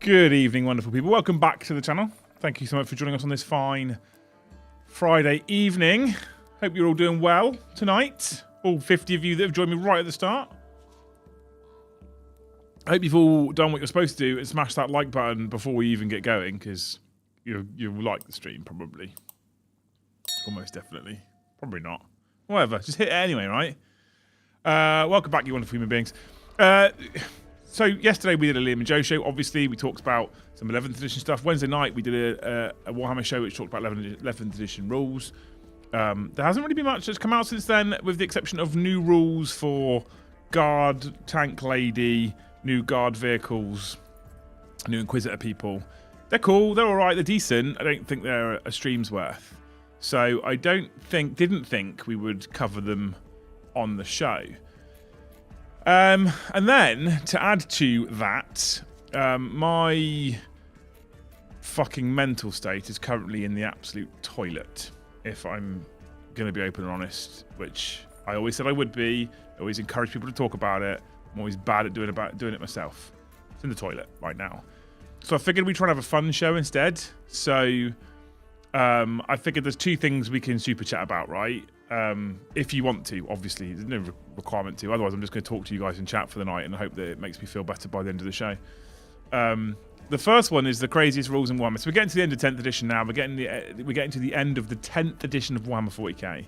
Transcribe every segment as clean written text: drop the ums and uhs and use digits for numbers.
Good evening, wonderful people. Welcome back to the channel. Thank you so much for joining us on this fine Friday evening. Hope you're all doing well tonight. All 50 of you that have joined me right at the start. I hope you've all done what you're supposed to do and smash that like button before we even get going, because you'll like the stream, probably. Almost definitely. Probably not. Whatever. Just hit it anyway, right? Welcome back, you wonderful human beings. So yesterday we did a Liam and Joe show. Obviously, we talked about some 11th edition stuff. Wednesday night we did a Warhammer show which talked about 11th edition rules. There hasn't really been much that's come out since then, with the exception of new rules for guard, tank lady, new guard vehicles, new Inquisitor people. They're cool. They're all right. They're decent. I don't think they're a stream's worth. So I didn't think we would cover them on the show. And then, to add to that, my fucking mental state is currently in the absolute toilet, if I'm going to be open and honest, which I always said I would be. I always encourage people to talk about it. I'm always bad at doing it myself. It's in the toilet right now. So I figured we'd try and have a fun show instead. So I figured there's two things we can super chat about, right? If you want to, obviously. There's no requirement to. Otherwise, I'm just going to talk to you guys in chat for the night and I hope that it makes me feel better by the end of the show. The first one is the craziest rules in Warhammer. So we're getting to the end of 10th edition now. We're getting to the end of the 10th edition of Warhammer 40k.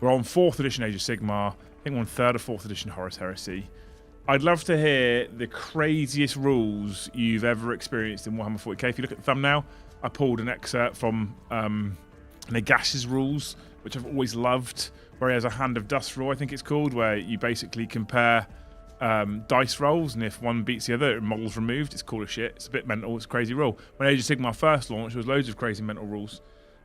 We're on 4th edition Age of Sigmar. I think we're on 3rd or 4th edition Horus Heresy. I'd love to hear the craziest rules you've ever experienced in Warhammer 40k. If you look at the thumbnail, I pulled an excerpt from Nagash's rules, which I've always loved, where he has a Hand of Dust rule, I think it's called, where you basically compare dice rolls, and if one beats the other, model's removed. It's cool as shit. It's a bit mental. It's a crazy rule. When Age of Sigmar first launched, there was loads of crazy mental rules.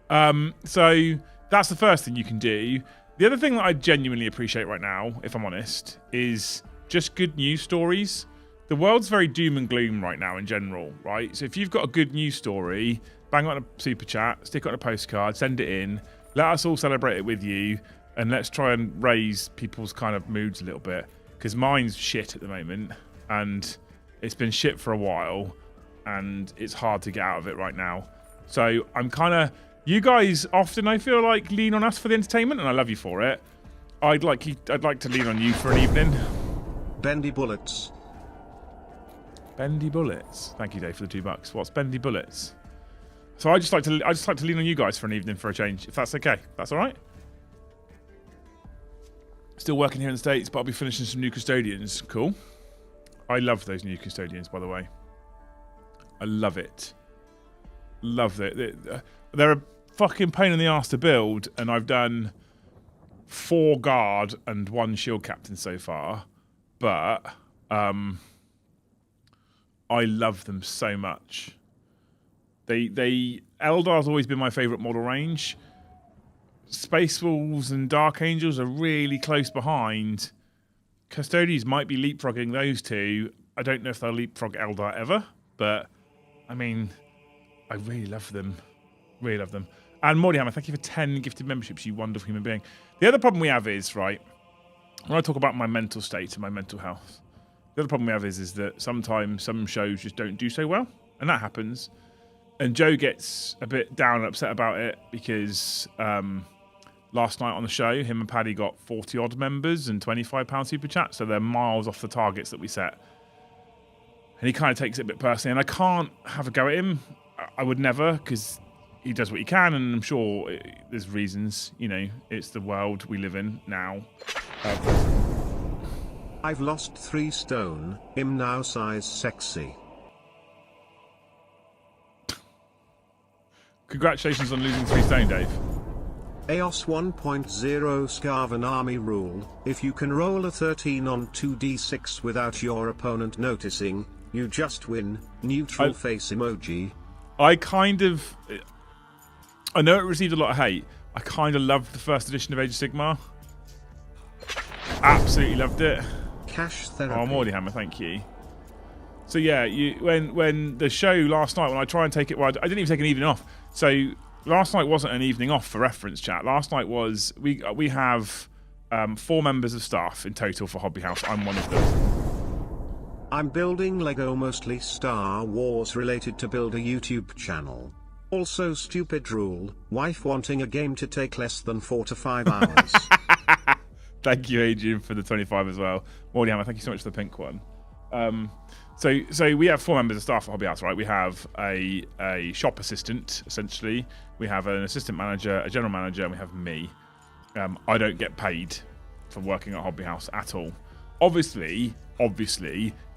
So that's the first thing you can do. The other thing that I genuinely appreciate right now, if I'm honest, is just good news stories. The world's very doom and gloom right now in general, right? So if you've got a good news story, bang it on a super chat, stick it on a postcard, send it in. Let us all celebrate it with you, and let's try and raise people's kind of moods a little bit, because mine's shit at the moment, and it's been shit for a while, and it's hard to get out of it right now. So I'm kind of... You guys often, I feel like, lean on us for the entertainment, and I love you for it. I'd like to lean on you for an evening. Bendy Bullets. Bendy Bullets. Thank you, Dave, for the $2. What's Bendy Bullets? So I just like to lean on you guys for an evening for a change, if that's okay. That's all right. Still working here in the States, but I'll be finishing some new custodians. Cool. I love those new custodians, by the way. I love it. Love it. They're a fucking pain in the arse to build, and I've done 4 guard and 1 shield captain so far, but I love them so much. Eldar's always been my favourite model range. Space Wolves and Dark Angels are really close behind. Custodians might be leapfrogging those two. I don't know if they'll leapfrog Eldar ever, but I mean, I really love them. Really love them. And Mordyhammer, thank you for 10 gifted memberships, you wonderful human being. The other problem we have is, right, when I talk about my mental state and my mental health, the other problem we have is that sometimes some shows just don't do so well, and that happens. And Joe gets a bit down and upset about it because last night on the show, him and Paddy got 40-odd members and £25 super chat, so they're miles off the targets that we set. And he kind of takes it a bit personally, and I can't have a go at him. I would never, because he does what he can, and I'm sure there's reasons. You know, it's the world we live in now. I've lost 3 stone. I'm now size sexy. Congratulations on losing 3 stone, Dave. EOS 1.0 Scarvan Army rule. If you can roll a 13 on 2d6 without your opponent noticing, you just win. Neutral face emoji. I know it received a lot of hate. I kind of loved the first edition of Age of Sigmar. Absolutely loved it. Cash therapy. Oh, Mordyhammer, thank you. So yeah, when the show last night, when I try and take it, well, I didn't even take an evening off. So last night wasn't an evening off for reference chat. Last night was, we have 4 members of staff in total for Hobby House. I'm one of them. I'm building Lego, mostly Star Wars related, to build a YouTube channel. Also stupid rule, wife wanting a game to take less than 4 to 5 hours. Thank you, Adrian, for the 25 as well. Warhammer, thank you so much for the pink one. So we have 4 members of staff at Hobby House, right? We have a shop assistant, essentially. We have an assistant manager, a general manager, and we have me. I don't get paid for working at Hobby House at all. Obviously,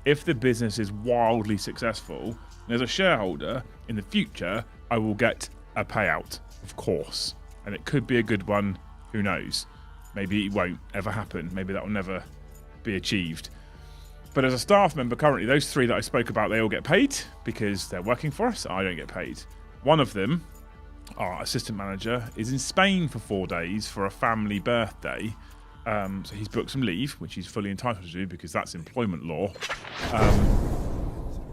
if the business is wildly successful, and as a shareholder in the future, I will get a payout, of course. And it could be a good one, who knows? Maybe it won't ever happen. Maybe that will never be achieved. But as a staff member currently, those 3 that I spoke about, they all get paid because they're working for us. I don't get paid. One of them, our assistant manager, is in Spain for 4 days for a family birthday. So he's booked some leave, which he's fully entitled to do because that's employment law.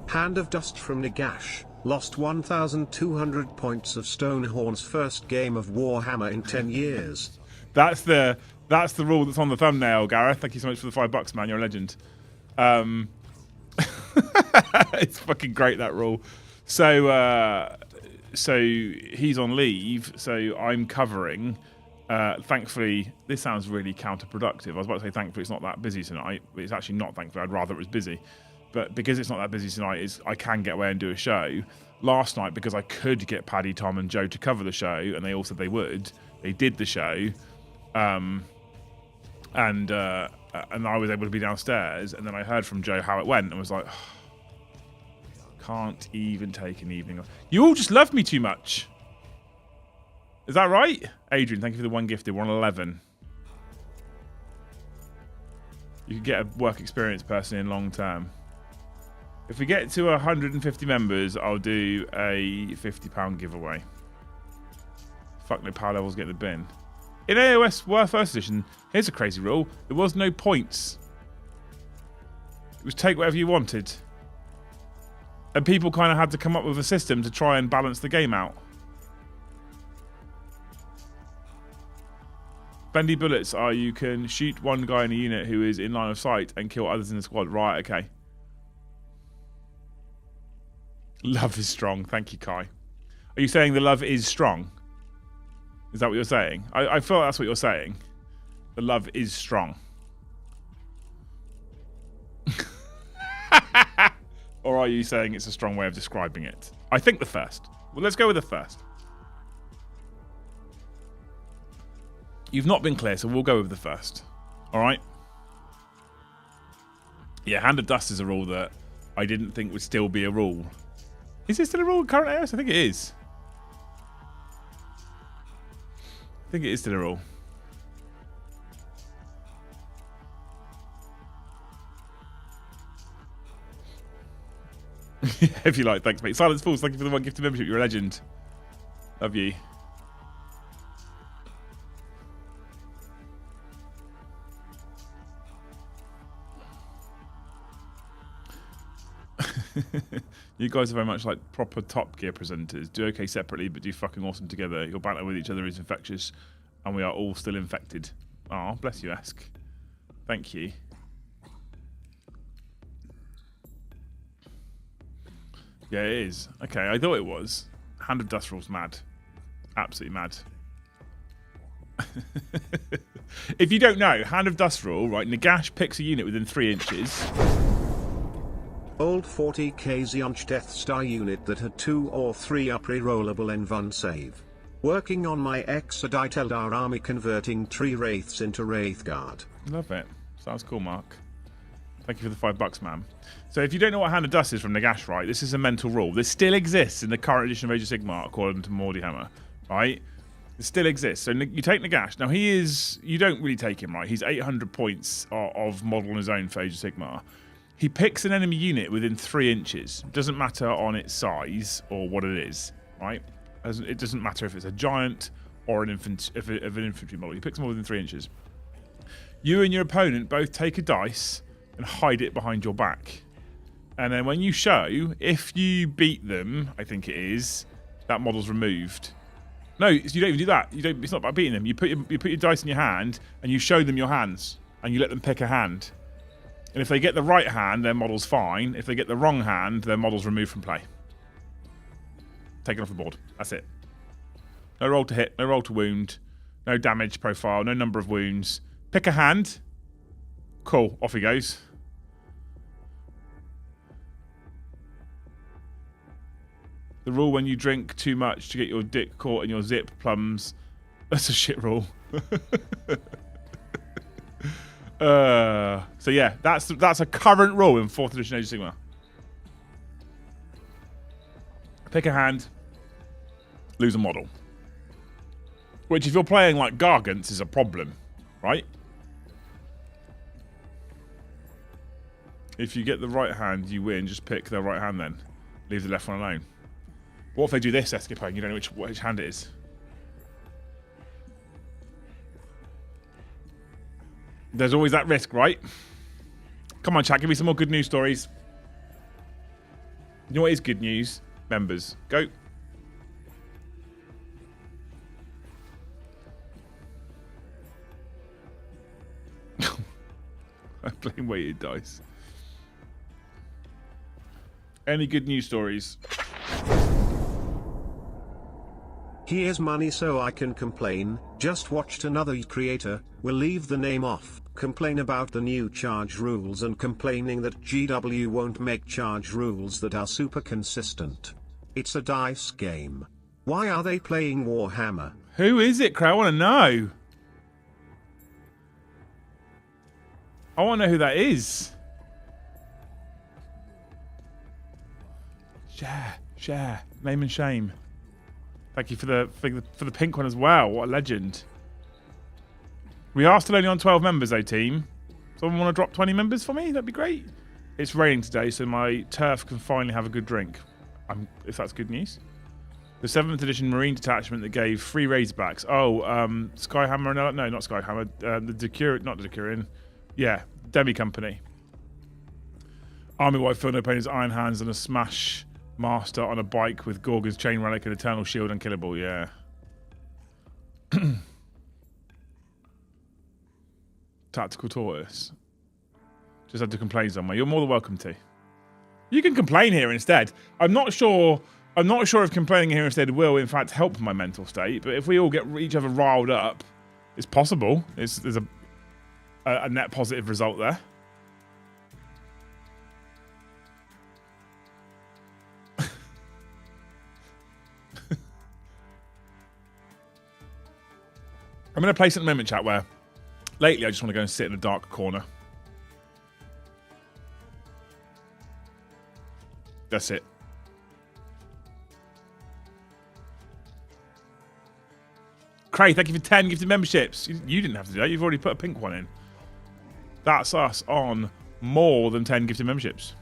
Hand of Dust from Nagash. Lost 1,200 points of Stonehorn's first game of Warhammer in 10 years. That's the rule that's on the thumbnail, Gareth. Thank you so much for the $5, man. You're a legend. It's fucking great, that rule. So he's on leave, so I'm covering. Thankfully, this sounds really counterproductive. I was about to say thankfully it's not that busy tonight, but it's actually not thankfully. I'd rather it was busy. But because it's not that busy tonight, I can get away and do a show. Last night, because I could get Paddy, Tom and Joe to cover the show, and they all said they would, they did the show. And I was able to be downstairs, and then I heard from Joe how it went and was like, oh, can't even take an evening off. You all just love me too much. Is that right? Adrian, thank you for the 1 gifted. We're on 11. You could get a work experience person in long term. If we get to 150 members, I'll do a £50 giveaway. Fuck, no power levels, get the bin. In AOS War First Edition, here's a crazy rule. There was no points. It was take whatever you wanted. And people kind of had to come up with a system to try and balance the game out. Bendy bullets are you can shoot one guy in a unit who is in line of sight and kill others in the squad. Right, okay. Love is strong. Thank you, Kai. Are you saying the love is strong? Is that what you're saying? I feel like that's what you're saying. The love is strong. Or are you saying it's a strong way of describing it? I think the first. Well, let's go with the first. You've not been clear, so we'll go with the first. All right? Yeah, Hand of Dust is a rule that I didn't think would still be a rule. Is it still a rule in current AOS? I think it is. I think it is still a rule. If you like, thanks, mate. Silence Falls, thank you for the 1 gifted membership. You're a legend. Love you. You guys are very much like proper Top Gear presenters. Do okay separately, but do fucking awesome together. Your banter with each other is infectious, and we are all still infected. Oh, bless you, Ask. Thank you. Yeah, it is. Okay, I thought it was. Hand of Dust rule's mad. Absolutely mad. If you don't know, Hand of Dust rule, right, Nagash picks a unit within 3 inches. Old 40k Zionch Death Star unit that had 2 or 3 up rerollable N1 save. Working on my Exodite Eldar army, converting tree wraiths into Wraith Guard. Love it. Sounds cool, Mark. Thank you for the $5, man. So if you don't know what Hand of Dust is from Nagash, right, this is a mental rule. This still exists in the current edition of Age of Sigmar, according to Warhammer, right? It still exists. So you take Nagash. Now he is, you don't really take him, right? He's 800 points of model on his own for Age of Sigmar. He picks an enemy unit within 3 inches. It doesn't matter on its size or what it is, right? It doesn't matter if it's a giant or an infantry model. He picks them within 3 inches. You and your opponent both take a dice and hide it behind your back. And then when you show, if you beat them, I think it is, that model's removed. No, you don't even do that. It's not about beating them. You put your dice in your hand and you show them your hands and you let them pick a hand. And if they get the right hand, their model's fine. If they get the wrong hand, their model's removed from play. Taken off the board. That's it. No roll to hit, no roll to wound, no damage profile, no number of wounds. Pick a hand. Cool, off he goes. The rule when you drink too much to get your dick caught in your zip plums. That's a shit rule. So yeah, that's a current rule in 4th edition Age of Sigmar. Pick a hand, lose a model. Which, if you're playing like Gargants, is a problem, right? If you get the right hand, you win. Just pick the right hand then. Leave the left one alone. What if they do this, Escapade? You don't know which hand it is. There's always that risk, right? Come on, chat. Give me some more good news stories. You know what is good news? Members. Go. I'm playing weighted dice. Any good news stories? Here's money so I can complain. Just watched another creator, will leave the name off, complain about the new charge rules and complaining that GW won't make charge rules that are super consistent. It's a dice game. Why are they playing Warhammer? Who is it, Crow? I want to know. I want to know who that is. Share. Name and shame. Thank you for the pink one as well. What a legend. We are still only on 12 members, though, team. Someone want to drop 20 members for me? That'd be great. It's raining today, so my turf can finally have a good drink. If that's good news. The 7th edition Marine detachment that gave 3 Razorbacks. Oh, Skyhammer and... No, not Skyhammer. The Decurion... Not the Decurion. Yeah, Demi Company. Army White Phil, no pain, his iron hands and a smash master on a bike with Gorgon's chain relic and eternal shield unkillable. Yeah. Tactical tortoise. Just had to complain somewhere. You're more than welcome to. You can complain here instead. I'm not sure if complaining here instead will in fact help my mental state, but if we all get each other riled up, it's possible. There's a net positive result there. I'm going to place it in a moment, chat, where lately I just want to go and sit in a dark corner. That's it. Craig, thank you for 10 gifted memberships. You didn't have to do that. You've already put a pink one in. That's us on more than 10 gifted memberships.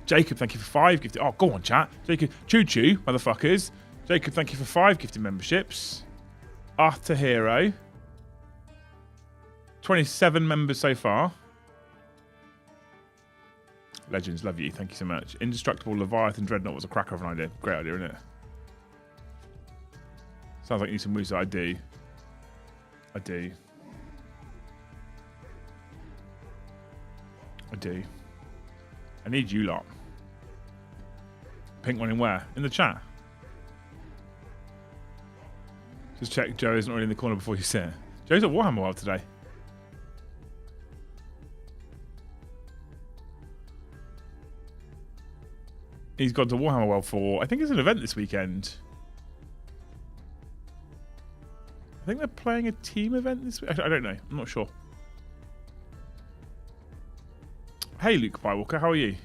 Jacob, thank you for 5 gifted... Oh, go on, chat. Jacob, choo-choo, motherfuckers. Jacob, thank you for 5 gifted memberships. Arthur Hero. 27 members so far. Legends, love you. Thank you so much. Indestructible Leviathan Dreadnought was a cracker of an idea. Great idea, isn't it? Sounds like you need some moves. I do. I need you lot. Pink one in where? In the chat. Just check Joe isn't already in the corner before you sit. Joe's at Warhammer World today. He's gone to Warhammer World for... I think it's an event this weekend. I think they're playing a team event this week. I don't know. I'm not sure. Hey, Luke Bywalker. How are you?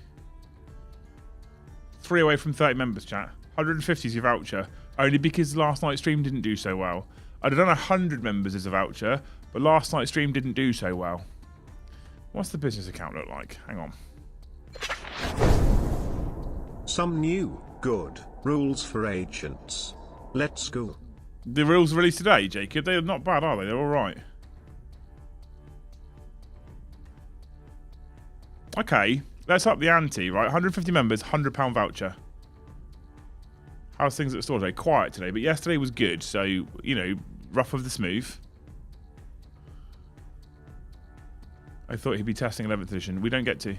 3 away from 30 members, chat. 150 is your voucher. Only because last night's stream didn't do so well. I'd have done 100 members as a voucher, but last night's stream didn't do so well. What's the business account look like? Hang on. Some new, good, rules for agents. Let's go. The rules released today, Jacob. They're not bad, are they? They're alright. Okay, let's up the ante, right? 150 members, £100 voucher. How's things at the store today? Quiet today, but yesterday was good. So, you know, rough of the smooth. I thought he'd be testing 11th edition. We don't get to.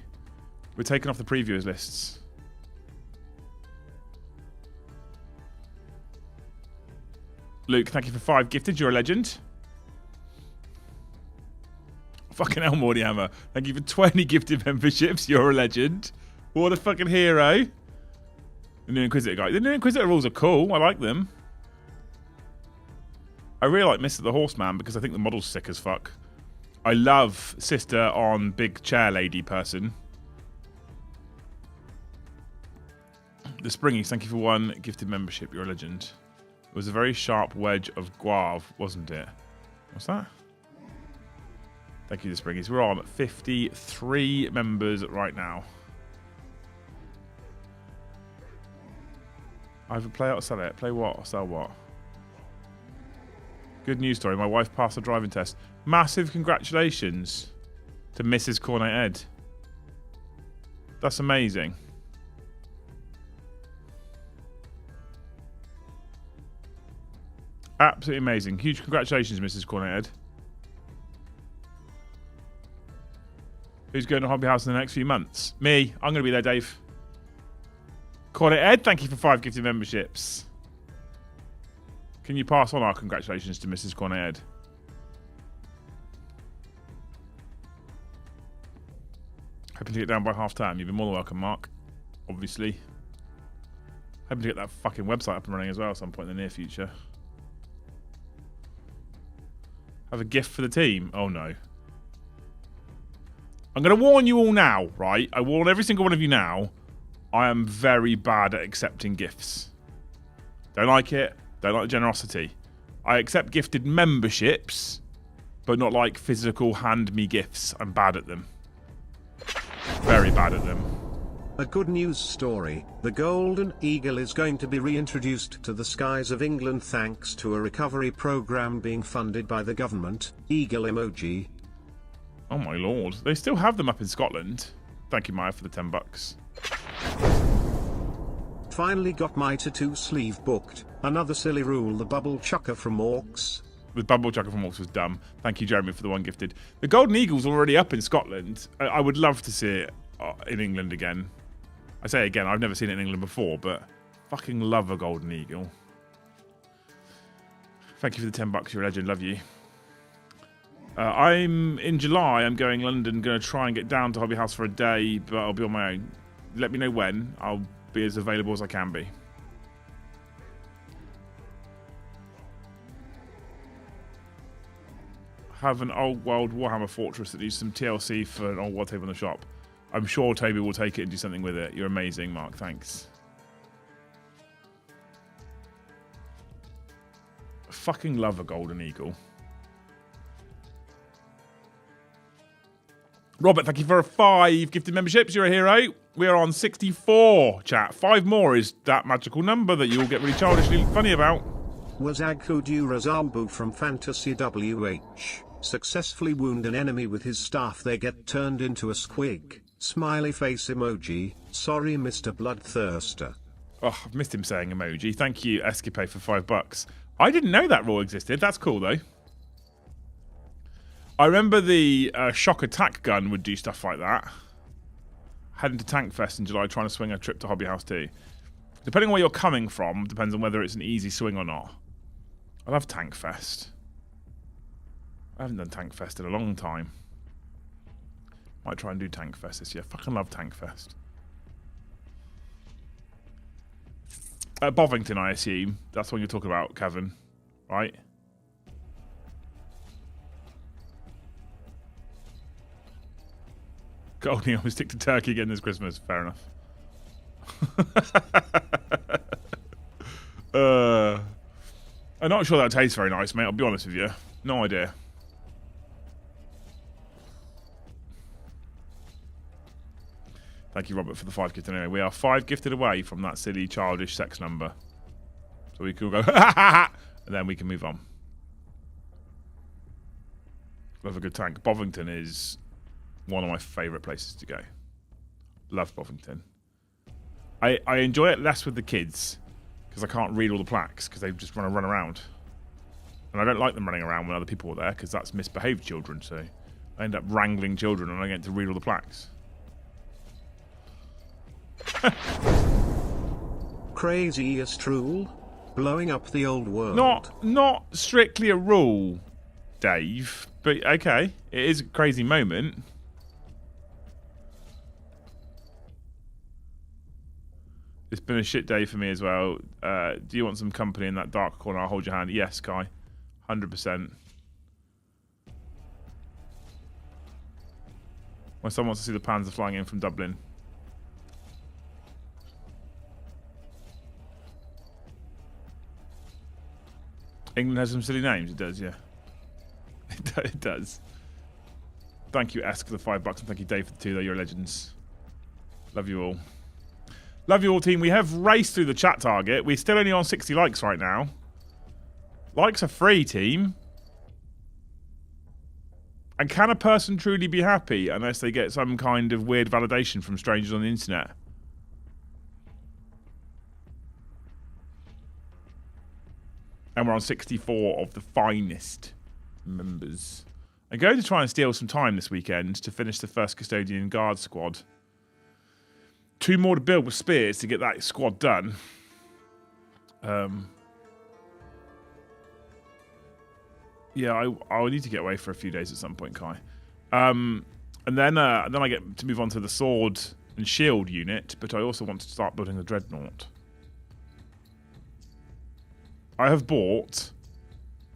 We're taking off the previewers lists. Luke, thank you for 5 gifted. You're a legend. Fucking hell, Warhammer. Thank you for 20 gifted memberships. You're a legend. What a fucking hero. The new Inquisitor guy. The new Inquisitor rules are cool. I like them. I really like Mr. the Horseman because I think the model's sick as fuck. I love Sister on Big Chair Lady person. The Springies, thank you for 1 gifted membership. You're a legend. It was a very sharp wedge of guave, wasn't it? What's that? Thank you, the Springies. We're on 53 members right now. Either play it or sell it. Play what or sell what? Good news story. My wife passed the driving test. Massive congratulations to Mrs. Cornet Ed. That's amazing. Absolutely amazing. Huge congratulations, Mrs. Cornet Ed. Who's going to Hobby House in the next few months? Me. I'm going to be there, Dave. Cornet Ed, thank you for 5 gifted memberships. Can you pass on our congratulations to Mrs. Cornet Ed? Hoping to get down by half time. You've been more than welcome, Mark. Obviously. Hoping to get that fucking website up and running as well at some point in the near future. Have a gift for the team? Oh no. I'm going to warn you all now, right? I warn every single one of you now. I am very bad at accepting gifts. Don't like it. Don't like the generosity. I accept gifted memberships, but not like physical hand me gifts. I'm bad at them. Very bad at them. A good news story. The Golden Eagle is going to be reintroduced to the skies of England thanks to a recovery program being funded by the government. Eagle emoji. Oh my lord. They still have them up in Scotland. Thank you, Maya, for the $10. Finally got my tattoo sleeve booked. Another silly rule, the bubble chucker from Orcs. The bubble chucker from Orcs was dumb. Thank you, Jeremy, for the 1 gifted. The Golden Eagle's already up in Scotland. I would love to see it in England again. I say again, I've never seen it in England before, but fucking love a Golden Eagle. Thank you for the $10. You're a legend. Love you. I'm in July. I'm going London. Going to try and get down to Hobby House for a day, but I'll be on my own. Let me know when. I'll be as available as I can be. Have an old world Warhammer fortress that needs some TLC for an old world table in the shop. I'm sure Toby will take it and do something with it. You're amazing, Mark. Thanks. I fucking love a Golden Eagle. Robert, thank you for 5 gifted memberships. You're a hero. We are on 64, chat. 5 more is that magical number that you'll get really childishly funny about. Was Agkudu Razambu from Fantasy WH. Successfully wound an enemy with his staff, they get turned into a squig. Smiley face emoji. Sorry, Mr. Bloodthirster. Oh, I've missed him saying emoji. Thank you, Escape, for $5. I didn't know that rule existed. That's cool, though. I remember the shock attack gun would do stuff like that. Heading to Tank Fest in July, trying to swing a trip to Hobby House 2. Depending on where you're coming from, depends on whether it's an easy swing or not. I love Tank Fest. I haven't done Tank Fest in a long time. Might try and do Tank Fest this year. Fucking love Tank Fest. Bovington, I assume. That's what you're talking about, Kevin. Right? Goldie, I'm going to stick to turkey again this Christmas. Fair enough. I'm not sure that tastes very nice, mate. I'll be honest with you. No idea. Thank you, Robert, for the 5 gifted. Anyway, we are 5 gifted away from that silly, childish sex number. So we can go, and then we can move on. Love a good tank. Bovington is one of my favourite places to go. Love Bovington. I enjoy it less with the kids because I can't read all the plaques because they just run around. And I don't like them running around when other people are there because that's misbehaved children. So I end up wrangling children and I get to read all the plaques. Craziest rule? Blowing up the old world. Not strictly a rule, Dave, but okay, it is a crazy moment. It's been a shit day for me as well. Do you want some company in that dark corner? I'll hold your hand. Yes, Kai. 100%. My son wants to see the Panzer flying in from Dublin. England has some silly names. It does, yeah. It does. Thank you, Esk, for the $5, and thank you, Dave, for the 2, though. You're legends. Love you all. Love you all, team. We have raced through the chat target. We're still only on 60 likes right now. Likes are free, team. And can a person truly be happy unless they get some kind of weird validation from strangers on the internet? And we're on 64 of the finest members. I'm going to try and steal some time this weekend to finish the first Custodian Guard squad. 2 more to build with spears to get that squad done. Yeah, I'll need to get away for a few days at some point, Kai. And then I get to move on to the sword and shield unit, but I also want to start building a dreadnought. I have bought,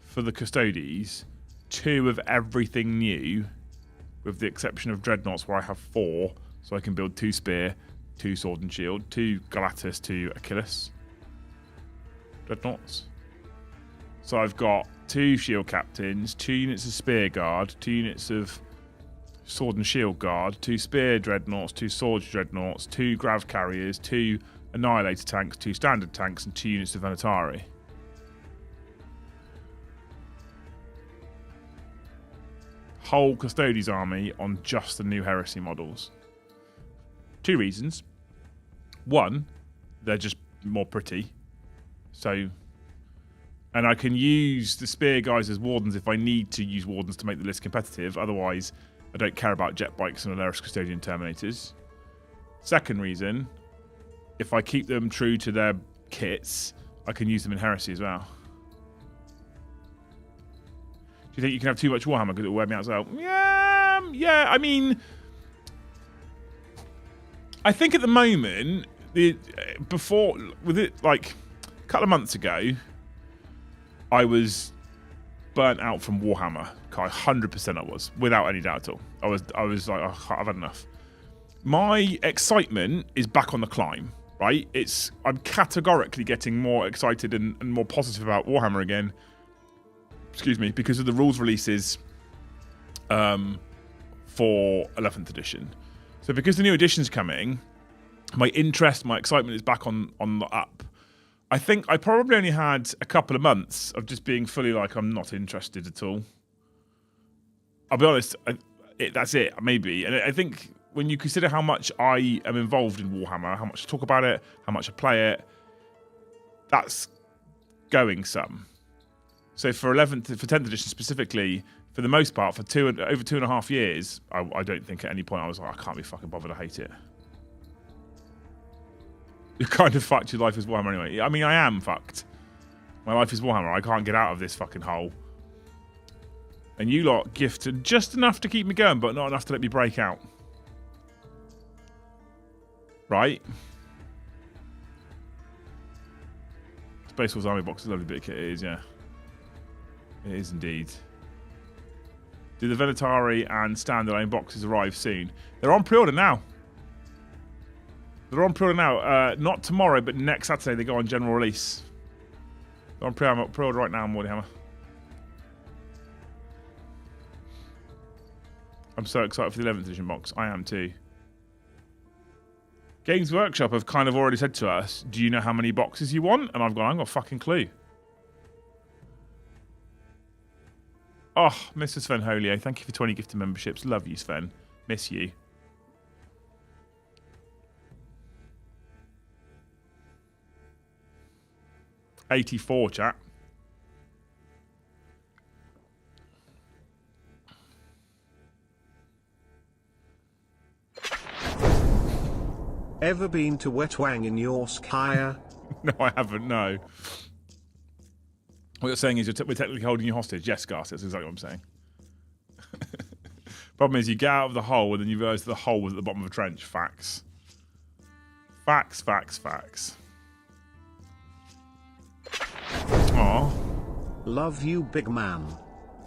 for the Custodies, 2 of everything new, with the exception of dreadnoughts where I have 4, so I can build 2 spear, 2 sword and shield, 2 Galatus, 2 Achilles dreadnoughts. So I've got 2 shield captains, 2 units of spear guard, 2 units of sword and shield guard, 2 spear dreadnoughts, 2 sword dreadnoughts, 2 grav carriers, 2 annihilator tanks, 2 standard tanks, and 2 units of Venatari. Whole Custodes army on just the new heresy models. 2 reasons. 1, they're just more pretty. So, and I can use the spear guys as wardens if I need to use wardens to make the list competitive. Otherwise, I don't care about jet bikes and Alaris Custodian Terminators. Second reason, if I keep them true to their kits, I can use them in heresy as well. Do you think you can have too much Warhammer because it will wear me out as well? Yeah. I mean, I think at the moment, before with it, like a couple of months ago, I was burnt out from Warhammer. 100% I was, without any doubt at all. I was like, oh, I've had enough. My excitement is back on the climb, right? I'm categorically getting more excited and more positive about Warhammer again. Excuse me, because of the rules releases for 11th edition. So because the new edition's coming, my interest, my excitement is back on the up. I think I probably only had a couple of months of just being fully like, I'm not interested at all. I'll be honest, that's it, maybe. And I think when you consider how much I am involved in Warhammer, how much I talk about it, how much I play it, that's going some. So for 10th edition specifically, for the most part, for over 2.5 years, I don't think at any point I was like, I can't be fucking bothered, I hate it. You're kind of fucked, your life is Warhammer anyway. I mean, I am fucked. My life is Warhammer, I can't get out of this fucking hole. And you lot gifted just enough to keep me going, but not enough to let me break out. Right? Space Force Army box is a lovely bit of kit, it is, yeah. It is indeed. Do the Venatari and standalone boxes arrive soon? They're on pre-order now. Not tomorrow, but next Saturday they go on general release. They're on pre-order right now on Warhammer. I'm so excited for the 11th edition box. I am too. Games Workshop have kind of already said to us, do you know how many boxes you want? And I've gone, I haven't got a fucking clue. Oh, Mr. Sven Holio, thank you for 20 gifted memberships. Love you, Sven. Miss you. $84, chat. Ever been to Wetwang in Yorkshire? No, I haven't, no. What you're saying is we're technically holding you hostage. Yes, Garth, that's exactly what I'm saying. Problem is you get out of the hole and then you realise the hole was at the bottom of a trench. Facts. Facts, facts, facts. Aw. Love you, big man.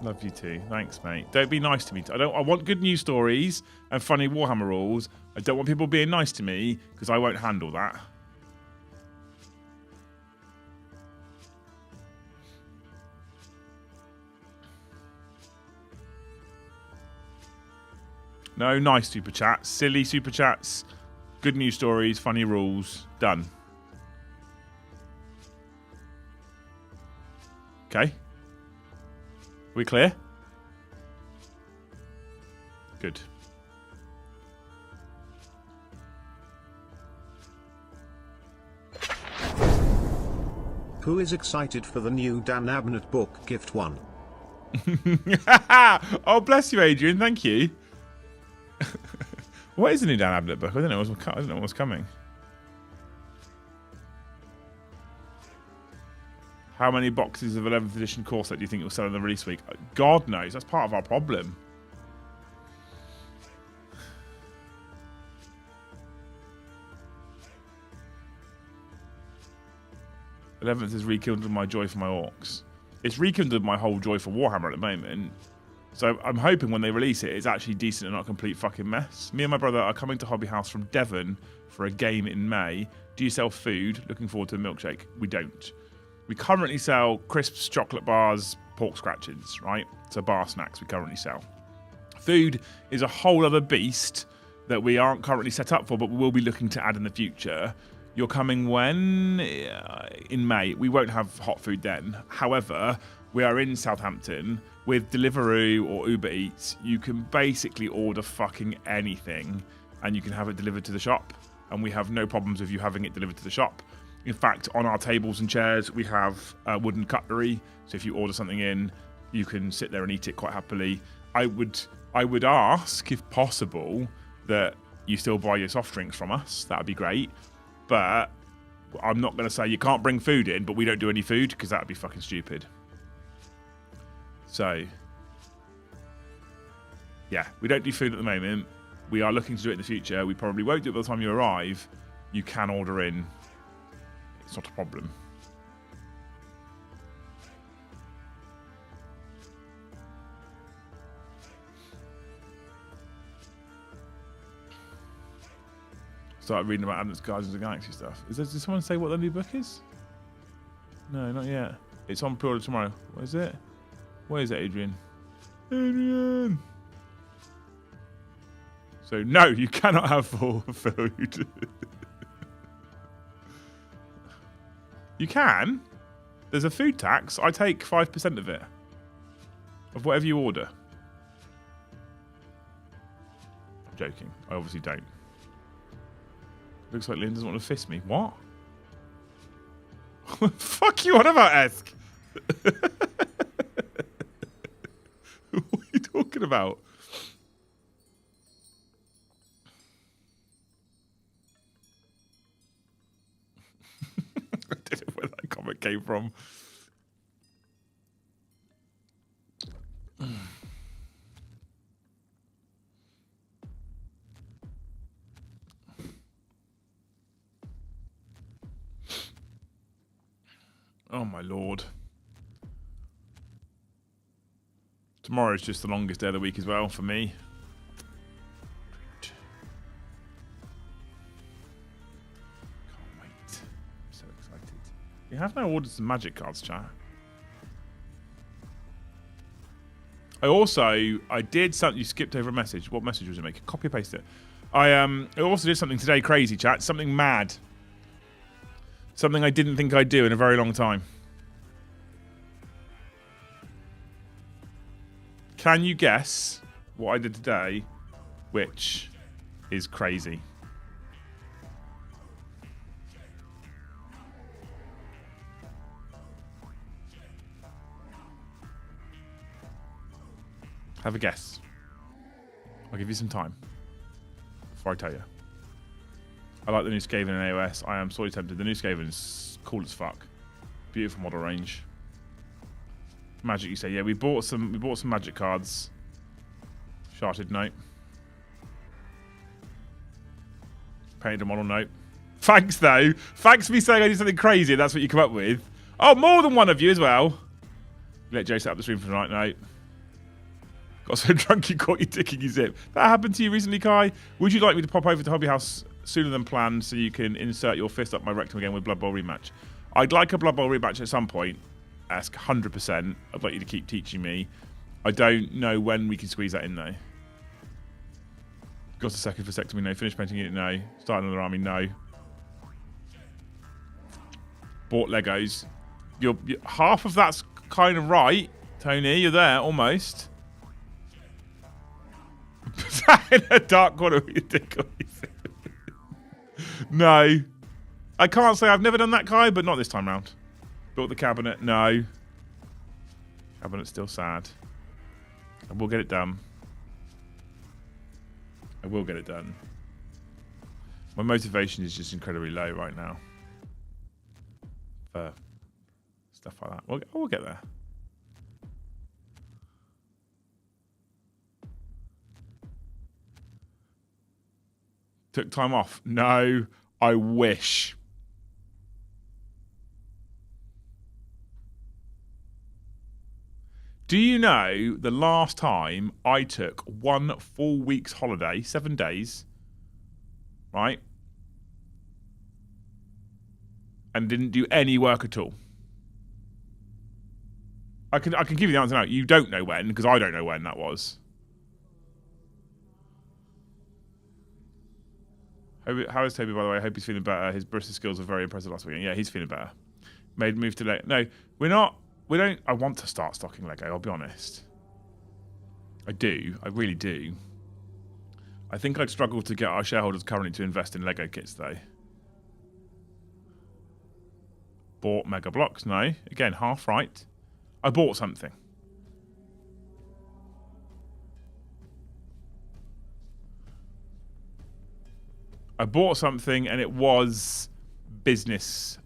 Love you too. Thanks, mate. Don't be nice to me. I want good news stories and funny Warhammer rules. I don't want people being nice to me because I won't handle that. No nice super chats, silly super chats, good news stories, funny rules. Done. Okay. We clear? Good. Who is excited for the new Dan Abnett book, Gift 1? Oh, bless you, Adrian. Thank you. What is the new Dan Abnett book? I don't know what's coming. How many boxes of 11th edition core set do you think you'll sell in the release week? God knows. That's part of our problem. '11th has rekindled my joy for my orcs. It's rekindled my whole joy for Warhammer at the moment. So I'm hoping when they release it, it's actually decent and not a complete fucking mess. Me and my brother are coming to Hobby House from Devon for a game in May. Do you sell food? Looking forward to a milkshake. We don't. We currently sell crisps, chocolate bars, pork scratchings, right? So bar snacks we currently sell. Food is a whole other beast that we aren't currently set up for, but we will be looking to add in the future. You're coming when? In May. We won't have hot food then. However, we are in Southampton. With Deliveroo or Uber Eats, you can basically order fucking anything and you can have it delivered to the shop. And we have no problems with you having it delivered to the shop. In fact, on our tables and chairs, we have wooden cutlery. So if you order something in, you can sit there and eat it quite happily. I would ask, if possible, that you still buy your soft drinks from us. That would be great. But I'm not going to say you can't bring food in, but we don't do any food because that would be fucking stupid. So, yeah, we don't do food at the moment. We are looking to do it in the future. We probably won't do it by the time you arrive. You can order in. It's not a problem. Start reading about Adam's Guardians of the Galaxy stuff. Did someone say what the new book is? No, not yet. It's on pre-order tomorrow. What is it? Where is it, Adrian? Adrian! So, no, you cannot have full food. You can. There's a food tax. I take 5% of it. Of whatever you order. I'm joking. I obviously don't. Looks like Lynn doesn't want to fist me. What? Fuck you on about, Esk? What are you talking about? I don't know where that comment came from. Oh my lord. Tomorrow is just the longest day of the week as well for me. Can't wait. I'm so excited. You have now ordered some magic cards, chat. I did something. You skipped over a message. What message was it making? Copy paste it. I also did something today crazy, chat. Something mad. Something I didn't think I'd do in a very long time. Can you guess what I did today, which is crazy? Have a guess. I'll give you some time before I tell you. I like the new Skaven in AOS. I am sorely tempted. The new Skaven is cool as fuck. Beautiful model range. Magic, you say? Yeah, we bought some magic cards. Sharded note. Painted a model note. Thanks though. Thanks for me saying I did something crazy. That's what you come up with. Oh, more than one of you as well. Let Joe set up the stream for tonight. No. Got so drunk you caught you ticking your zip. That happened to you recently, Kai. Would you like me to pop over to Hobby House sooner than planned so you can insert your fist up my rectum again with Blood Bowl rematch? I'd like a Blood Bowl rematch at some point. Ask 100%. I'd like you to keep teaching me. I don't know when we can squeeze that in though. Got a second vasectomy? No. Finished painting unit? No. Start another army? No. Bought Legos. You're half of that's kind of right, Tony. You're there almost. In a dark corner with your dick on your zip. No. I can't say I've never done that, Kai, but not this time round. Built the cabinet. No. Cabinet's still sad. I will get it done. I will get it done. My motivation is just incredibly low right now. For stuff like that. We'll get there. Took time off. No, I wish. Do you know the last time I took 1 full week's holiday, 7 days, right? And didn't do any work at all? I can give you the answer now. You don't know when, because I don't know when that was. How is Toby, by the way? I hope he's feeling better. His barista skills were very impressive last weekend. Yeah, he's feeling better. Made move to Lego. No, we're not. We don't. I want to start stocking Lego, I'll be honest. I do. I really do. I think I'd struggle to get our shareholders currently to invest in Lego kits, though. Bought Mega Blocks? No. Again, half right. I bought something. I bought something and it was business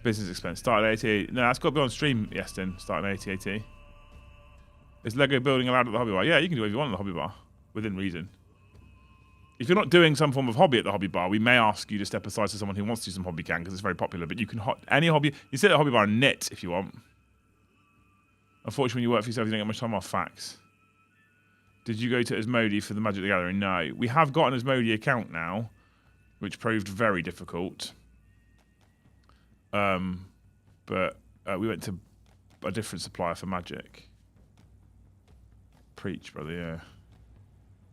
business expense. Started at 88. No, that's got to be on stream, Yeston. Starting at 88. Is Lego building allowed at the hobby bar? Yeah, you can do whatever you want at the hobby bar, within reason. If you're not doing some form of hobby at the hobby bar, we may ask you to step aside to someone who wants to do some hobby can, because it's very popular. But you can any hobby. You sit at the hobby bar and knit if you want. Unfortunately, when you work for yourself, you don't get much time off. Facts. Did you go to Asmodee for the Magic the Gathering? No. We have got an Asmodee account now, which proved very difficult. But we went to a different supplier for Magic. Preach, brother, yeah.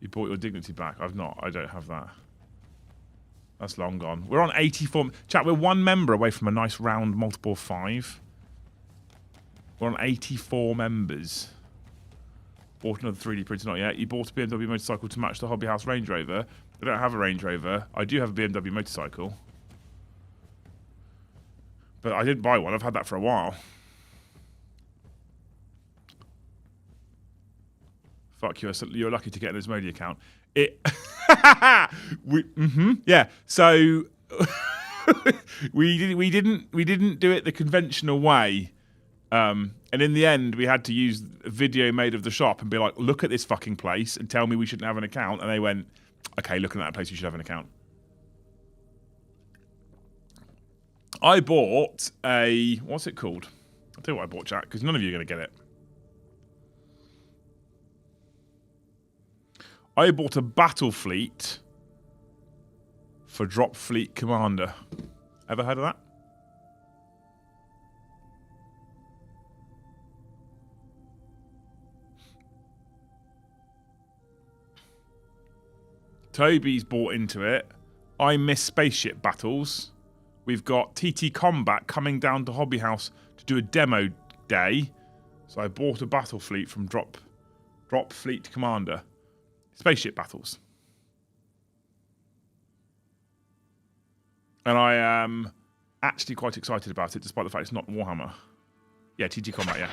You bought your dignity back. I've not. I don't have that. That's long gone. We're on 84. Chat, we're 1 member away from a nice round multiple of 5. We're on 84 members. Bought another 3D printer, not yet. You bought a BMW motorcycle to match the Hobby House Range Rover. I don't have a Range Rover. I do have a BMW motorcycle. But I didn't buy one. I've had that for a while. Fuck you. You're lucky to get an Asmodee account. Yeah. So we didn't do it the conventional way. And in the end, we had to use a video made of the shop and be like, look at this fucking place and tell me we shouldn't have an account. And they went, okay, looking at that place, you should have an account. I bought a... What's it called? I'll tell you what I bought, chat, because none of you are going to get it. I bought a battle fleet for Drop Fleet Commander. Ever heard of that? Toby's bought into it. I miss spaceship battles. We've got TT Combat coming down to Hobby House to do a demo day. So I bought a battle fleet from Drop Fleet Commander. Spaceship battles. And I am actually quite excited about it, despite the fact it's not Warhammer. Yeah, TT Combat, yeah.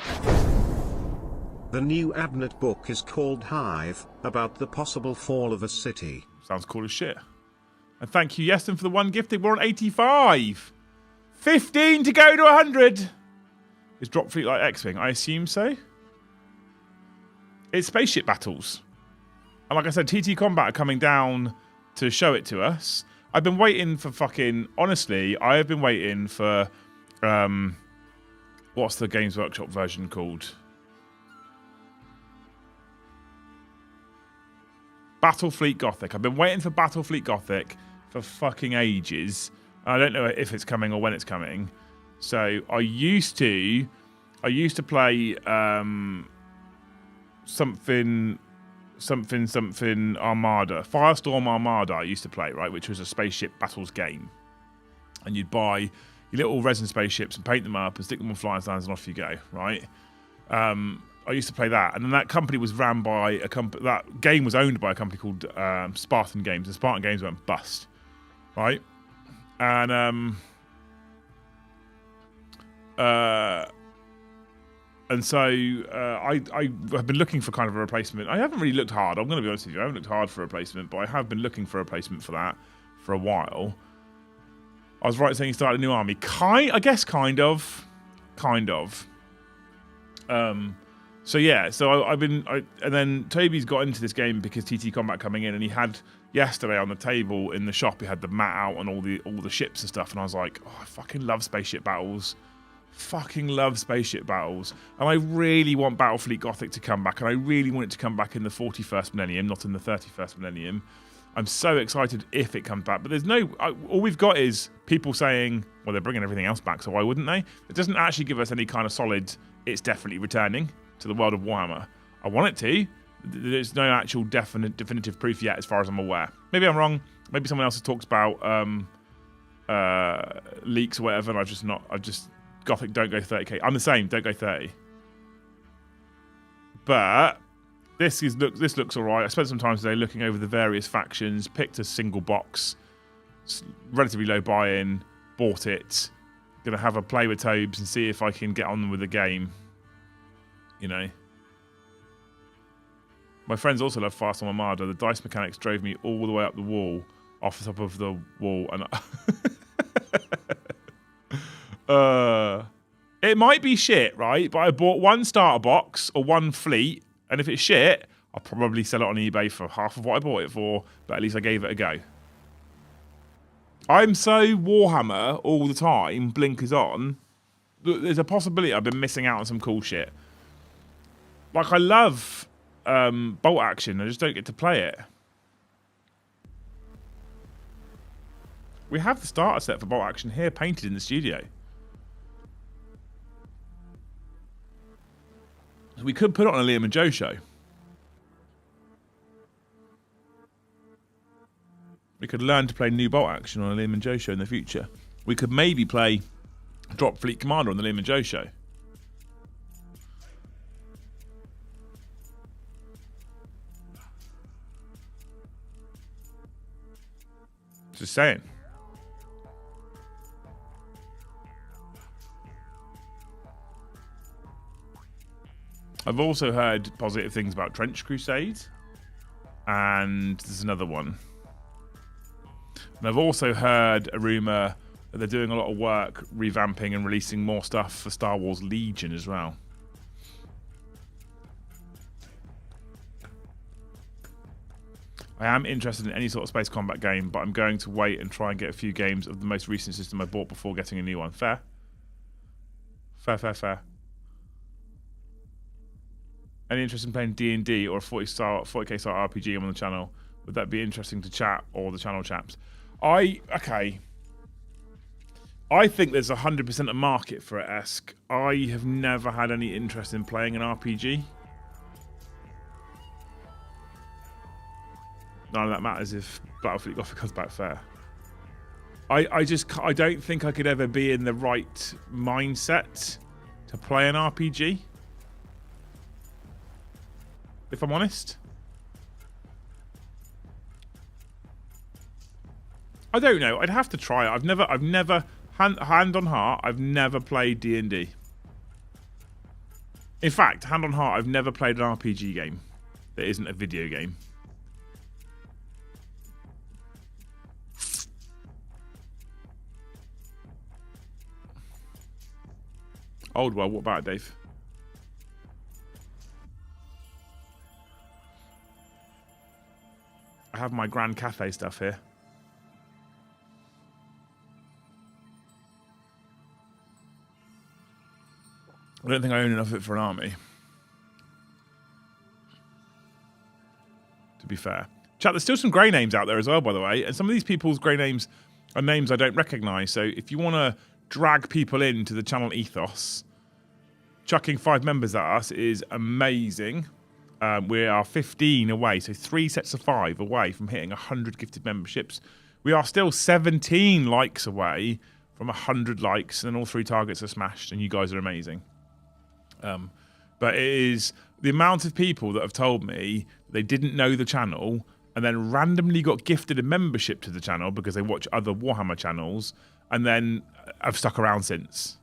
The new Abnett book is called Hive, about the possible fall of a city. Sounds cool as shit. And thank you, Yeston, for the 1 gifted. We're on 85. 15 to go to 100. Is Drop Fleet like X-Wing? I assume so. It's spaceship battles. And like I said, TT Combat are coming down to show it to us. I've been waiting for fucking... Honestly, I have been waiting for... what's the Games Workshop version called? Battlefleet Gothic. I've been waiting for Battlefleet Gothic for fucking ages. I don't know if it's coming or when it's coming. So I used to play something Armada. Firestorm Armada I used to play, right, which was a spaceship battles game. And you'd buy your little resin spaceships and paint them up and stick them on flying stands and off you go, right? I used to play that, and then that company was ran by a company. That game was owned by a company called Spartan Games, and Spartan Games went bust, right? And so I have been looking for kind of a replacement. I haven't really looked hard. I'm going to be honest with you. I haven't looked hard for a replacement, but I have been looking for a replacement for that for a while. I was right saying he started a new army. I guess kind of. So yeah, so and then Toby's got into this game because TT Combat coming in, and he had yesterday on the table in the shop, he had the mat out and all the ships and stuff, and I was like, oh, I fucking love spaceship battles. Fucking love spaceship battles. And I really want Battlefleet Gothic to come back, and I really want it to come back in the 41st millennium, not in the 31st millennium. I'm so excited if it comes back, but there's no... all we've got is people saying, well, they're bringing everything else back, so why wouldn't they? It doesn't actually give us any kind of solid, it's definitely returning to the world of Warhammer. I want it to. There's no actual definitive proof yet, as far as I'm aware. Maybe I'm wrong. Maybe someone else has talked about leaks or whatever, and I've just Gothic, don't go 30k. I'm the same, don't go 30. But this looks alright. I spent some time today looking over the various factions, picked a single box, relatively low buy-in, bought it. Gonna have a play with Tobes and see if I can get on with the game. You know. My friends also love Fast on Armada. The dice mechanics drove me all the way up the wall, off the top of the wall, and it might be shit, right? But I bought one starter box or one fleet, and if it's shit, I'll probably sell it on eBay for half of what I bought it for, but at least I gave it a go. I'm so Warhammer all the time, blinkers on. There's a possibility I've been missing out on some cool shit. Like, I love bolt action, I just don't get to play it. We have the starter set for bolt action here, painted in the studio. So we could put it on a Liam and Joe show. We could learn to play new bolt action on a Liam and Joe show in the future. We could maybe play Drop Fleet Commander on the Liam and Joe show. Just saying. I've also heard positive things about Trench Crusade, and there's another one. And I've also heard a rumour that they're doing a lot of work revamping and releasing more stuff for Star Wars Legion as well. I am interested in any sort of space combat game, but I'm going to wait and try and get a few games of the most recent system I bought before getting a new one. Fair? Fair. Any interest in playing D&D or a 40k style RPG on the channel? Would that be interesting to chat or the channel chaps? Okay. I think there's 100% a market for it, Esk. I have never had any interest in playing an RPG. None of that matters if Battlefleet Gothic comes back fair. I don't think I could ever be in the right mindset to play an RPG. If I'm honest. I don't know. I'd have to try it. I've never hand on heart, I've never played D&D. In fact, hand on heart, I've never played an RPG game that isn't a video game. Old world, what about it, Dave? I have my Grand Cafe stuff here. I don't think I own enough of it for an army. To be fair. Chat, there's still some grey names out there as well, by the way. And some of these people's grey names are names I don't recognise. So if you want to drag people into the channel ethos, chucking 5 members at us is amazing. We are 15 away, so 3 sets of 5 away from hitting 100 gifted memberships. We are still 17 likes away from 100 likes, and all 3 targets are smashed, and you guys are amazing. But it is the amount of people that have told me they didn't know the channel and then randomly got gifted a membership to the channel because they watch other Warhammer channels and then have stuck around since.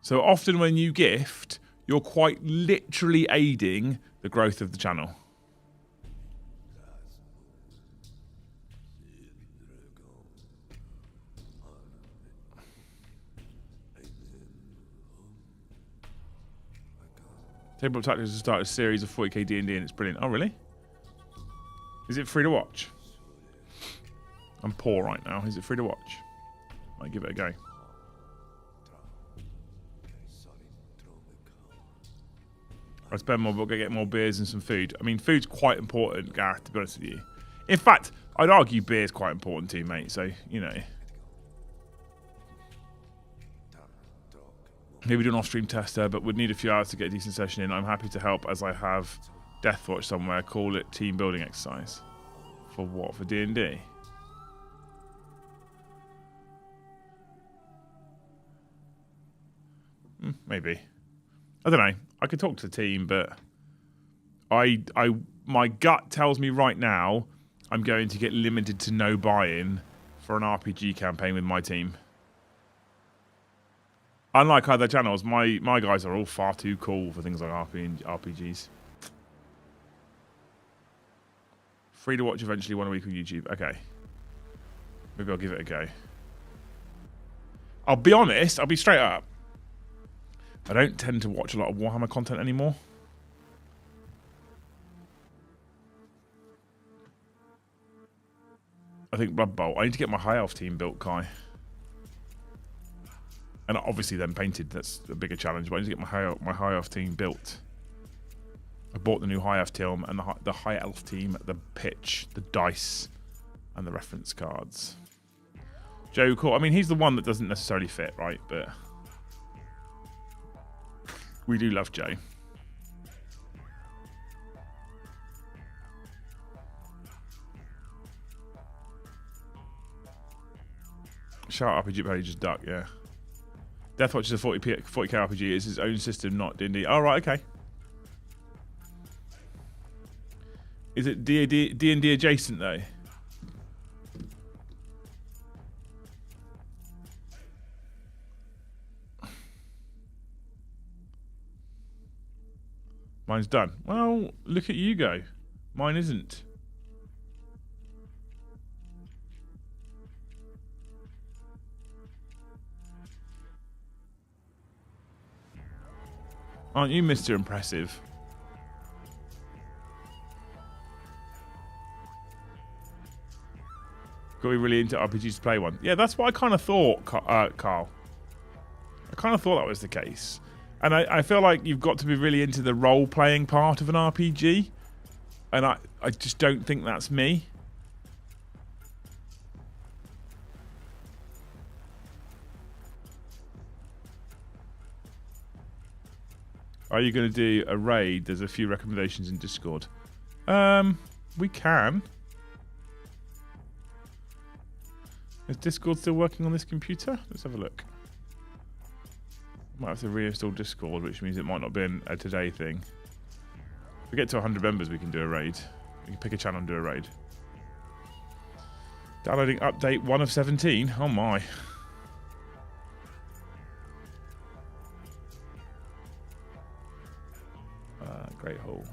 So often when you gift, you're quite literally aiding the growth of the channel. Tabletop Tactics has started a series of 40k D&D and it's brilliant. Oh, really? Is it free to watch? I'm poor right now. Is it free to watch? Might give it a go. I spend more, but get more beers and some food. I mean, food's quite important, Gareth, to be honest with you. In fact, I'd argue beer's quite important too, mate. So, you know. Maybe do an off-stream tester, but would need a few hours to get a decent session in. I'm happy to help as I have Deathwatch somewhere. Call it team building exercise. For what? For D&D? Maybe. I don't know. I could talk to the team, but my gut tells me right now I'm going to get limited to no buy-in for an RPG campaign with my team. Unlike other channels, my guys are all far too cool for things like RPGs. Free to watch eventually 1 a week on YouTube. Okay. Maybe I'll give it a go. I'll be honest, I'll be straight up. I don't tend to watch a lot of Warhammer content anymore. I think Blood Bowl. I need to get my High Elf team built, Kai. And obviously then painted, that's a bigger challenge, but I need to get my High Elf team built. I bought the new High Elf team and the High Elf team, the pitch, the dice, and the reference cards. Joe, cool. I mean, he's the one that doesn't necessarily fit, right? But we do love Joe. Shout out RPG, but just duck, yeah. Deathwatch is a 40k RPG. It's his own system, not D&D. Oh, right, okay. Is it D&D adjacent, though? Mine's done. Well, look at you go. Mine isn't. Aren't you Mr. Impressive? Got to be really into RPGs to play one. Yeah, that's what I kind of thought, Carl. I kind of thought that was the case. And I feel like you've got to be really into the role-playing part of an RPG. And I just don't think that's me. Are you going to do a raid? There's a few recommendations in Discord. We can. Is Discord still working on this computer? Let's have a look. Might have to reinstall Discord, which means it might not be a today thing. If we get to 100 members, we can do a raid. We can pick a channel and do a raid. Downloading update 1 of 17. Oh my. Great Hall.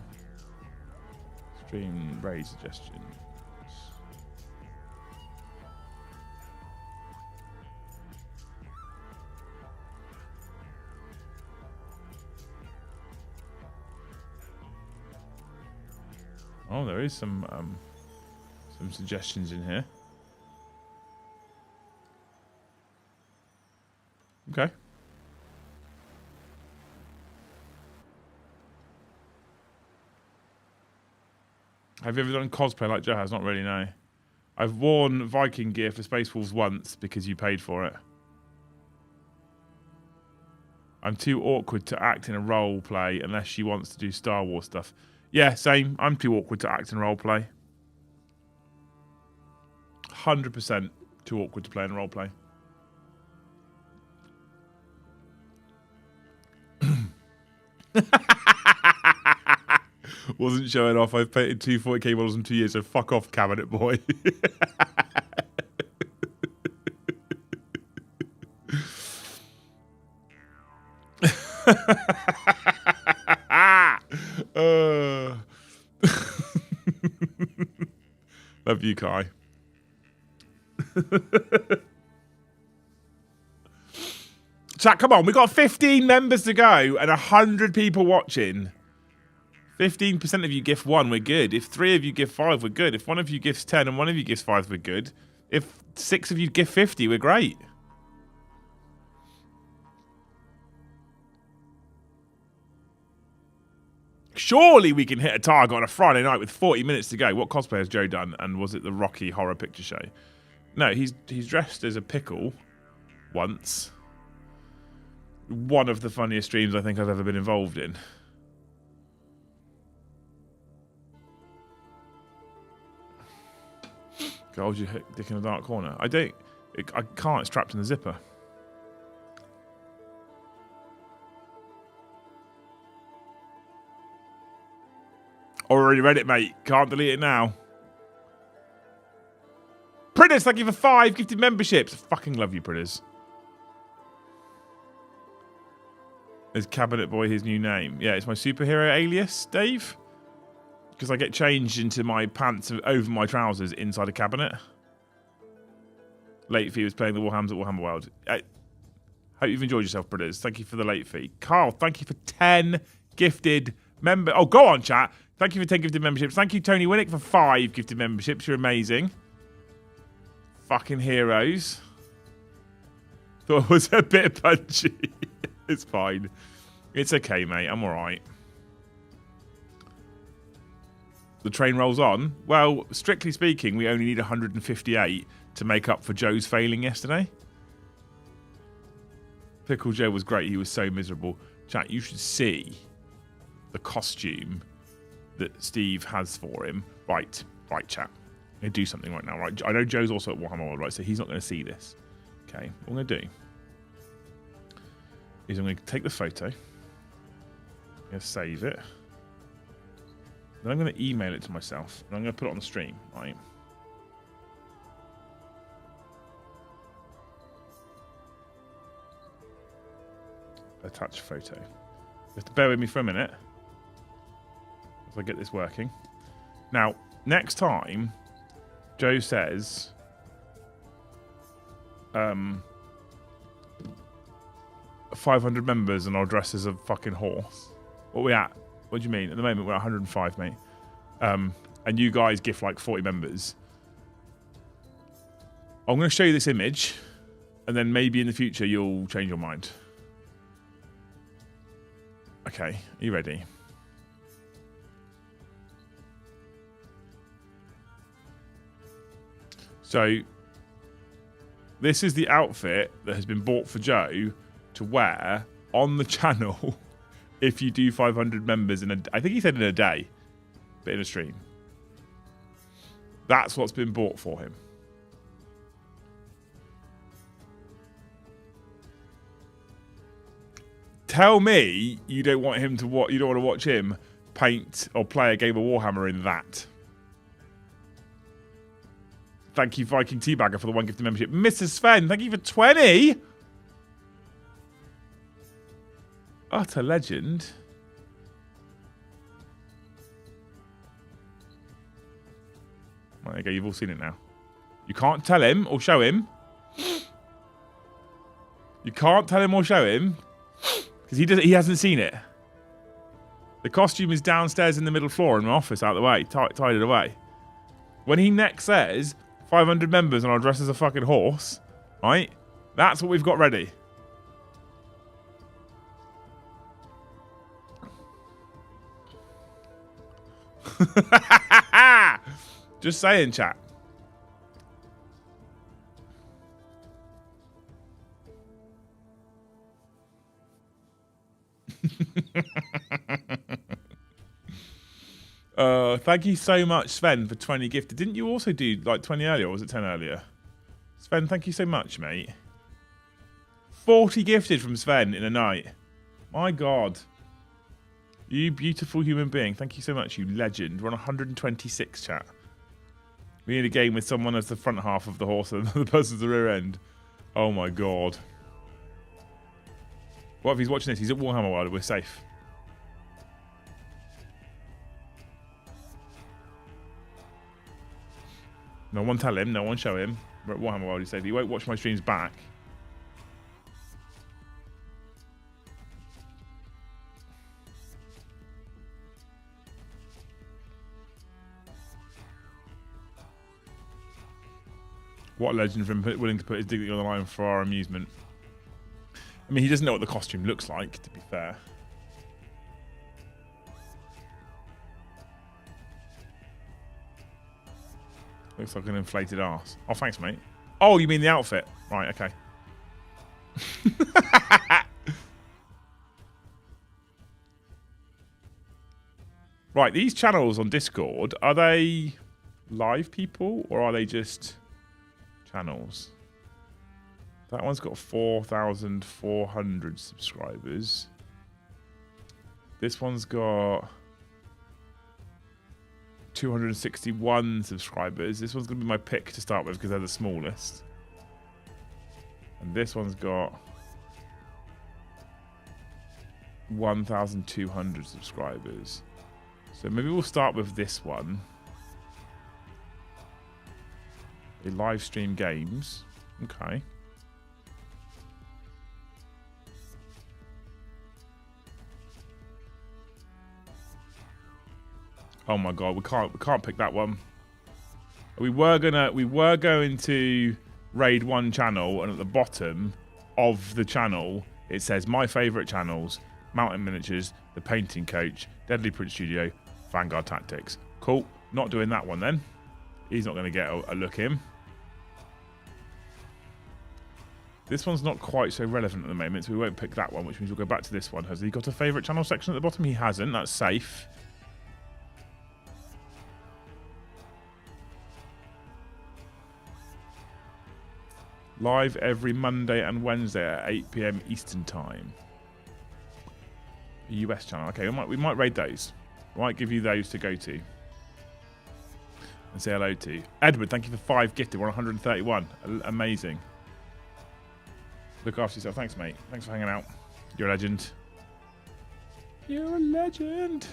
Stream raid suggestions. Oh, there is some suggestions in here. Okay. Have you ever done cosplay like Joe has? Not really, no. I've worn Viking gear for Space Wolves once because you paid for it. I'm too awkward to act in a role play unless she wants to do Star Wars stuff. Yeah, same. I'm too awkward to act in role play. 100% too awkward to play in a role play. Wasn't showing off. I've painted 2 40k models in 2 years, so fuck off, cabinet boy. Love you, Kai. Chat, come on. We've got 15 members to go and 100 people watching. 15% of you gift 1, we're good. If 3 of you gift 5, we're good. If 1 of you gifts 10 and 1 of you gifts 5, we're good. If 6 of you gift 50, we're great. Surely we can hit a target on a Friday night with 40 minutes to go. What cosplay has Joe done? And was it the Rocky Horror Picture Show? No, he's dressed as a pickle once. One of the funniest streams I think I've ever been involved in. Hold your dick in a dark corner. I can't. It's trapped in the zipper. Already read it, mate. Can't delete it now. Pridders, thank you for 5 gifted memberships. I fucking love you, Pridders. Is Cabinet Boy his new name? Yeah, it's my superhero alias, Dave. Because I get changed into my pants over my trousers inside a cabinet. Late fee was playing the Warhammers at Warhammer World. Hope you've enjoyed yourself, brothers. Thank you for the late fee. Carl, thank you for 10 gifted member. Oh, go on, chat. Thank you for 10 gifted memberships. Thank you, Tony Winnick, for 5 gifted memberships. You're amazing. Fucking heroes. Thought it was a bit punchy. It's fine. It's okay, mate. I'm alright. The train rolls on. Well, strictly speaking, we only need 158 to make up for Joe's failing yesterday. Pickle Joe was great. He was so miserable. Chat, you should see the costume that Steve has for him. Right, chat. I'm going to do something right now, right? I know Joe's also at Warhammer World, right? So he's not going to see this. Okay, what I'm going to do is I'm going to take the photo. I'm going to save it. Then I'm going to email it to myself, and I'm going to put it on the stream, right? Attach photo. You have to bear with me for a minute as I get this working. Now, next time, Joe says, 500 members and I'll dress as a fucking horse. What are we at? What do you mean? At the moment, we're at 105, mate. And you guys gift like 40 members. I'm going to show you this image, and then maybe in the future you'll change your mind. Okay, are you ready? So, this is the outfit that has been bought for Joe to wear on the channel if you do 500 members in a... I think he said in a day, but in a stream. That's what's been bought for him. Tell me you don't want him to you don't want to watch him paint or play a game of Warhammer in that. Thank you, Viking Teabagger, for the 1 gifted membership. Mr. Sven, thank you for 20. Utter legend. Well, there you go, you've all seen it now. You can't tell him or show him. You can't tell him or show him because he hasn't seen it. The costume is downstairs in the middle floor in my office, out of the way, tied it away. When he next says 500 members and I'll dress as a fucking horse, right? That's what we've got ready. Just saying, chat. Thank you so much, Sven, for 20 gifted. Didn't you also do like 20 earlier, or was it 10 earlier? Sven, thank you so much, mate. 40 gifted from Sven in a night. My God. You beautiful human being. Thank you so much, you legend. We're on 126, chat. We need a game with someone as the front half of the horse and the person's the rear end. Oh my God. What if he's watching this? He's at Warhammer World. We're safe. No one tell him. No one show him. We're at Warhammer World. He's safe. He won't watch my streams back. What a legend for him willing to put his dignity on the line for our amusement. I mean, he doesn't know what the costume looks like, to be fair. Looks like an inflated arse. Oh, thanks, mate. Oh, you mean the outfit? Right, okay. Right, these channels on Discord, are they live people or are they just channels? That one's got 4,400 subscribers. This one's got 261 subscribers. This one's going to be my pick to start with because they're the smallest. And this one's got 1,200 subscribers. So maybe we'll start with this one. They live stream games. Okay. Oh my God, we can't pick that one. We were going to raid one channel, and at the bottom of the channel it says my favourite channels: Mountain Miniatures, The Painting Coach, Deadly Print Studio, Vanguard Tactics. Cool. Not doing that one then. He's not going to get a look in. This one's not quite so relevant at the moment, so we won't pick that one, which means we'll go back to this one. Has he got a favourite channel section at the bottom? He hasn't. That's safe. Live every Monday and Wednesday at 8 PM Eastern Time. A US channel. Okay, we might raid those. We might give you those to go to. And say hello to. Edward, thank you for 5 gifted. We're on 131. Amazing. Look after yourself. Thanks, mate. Thanks for hanging out. You're a legend. You're a legend.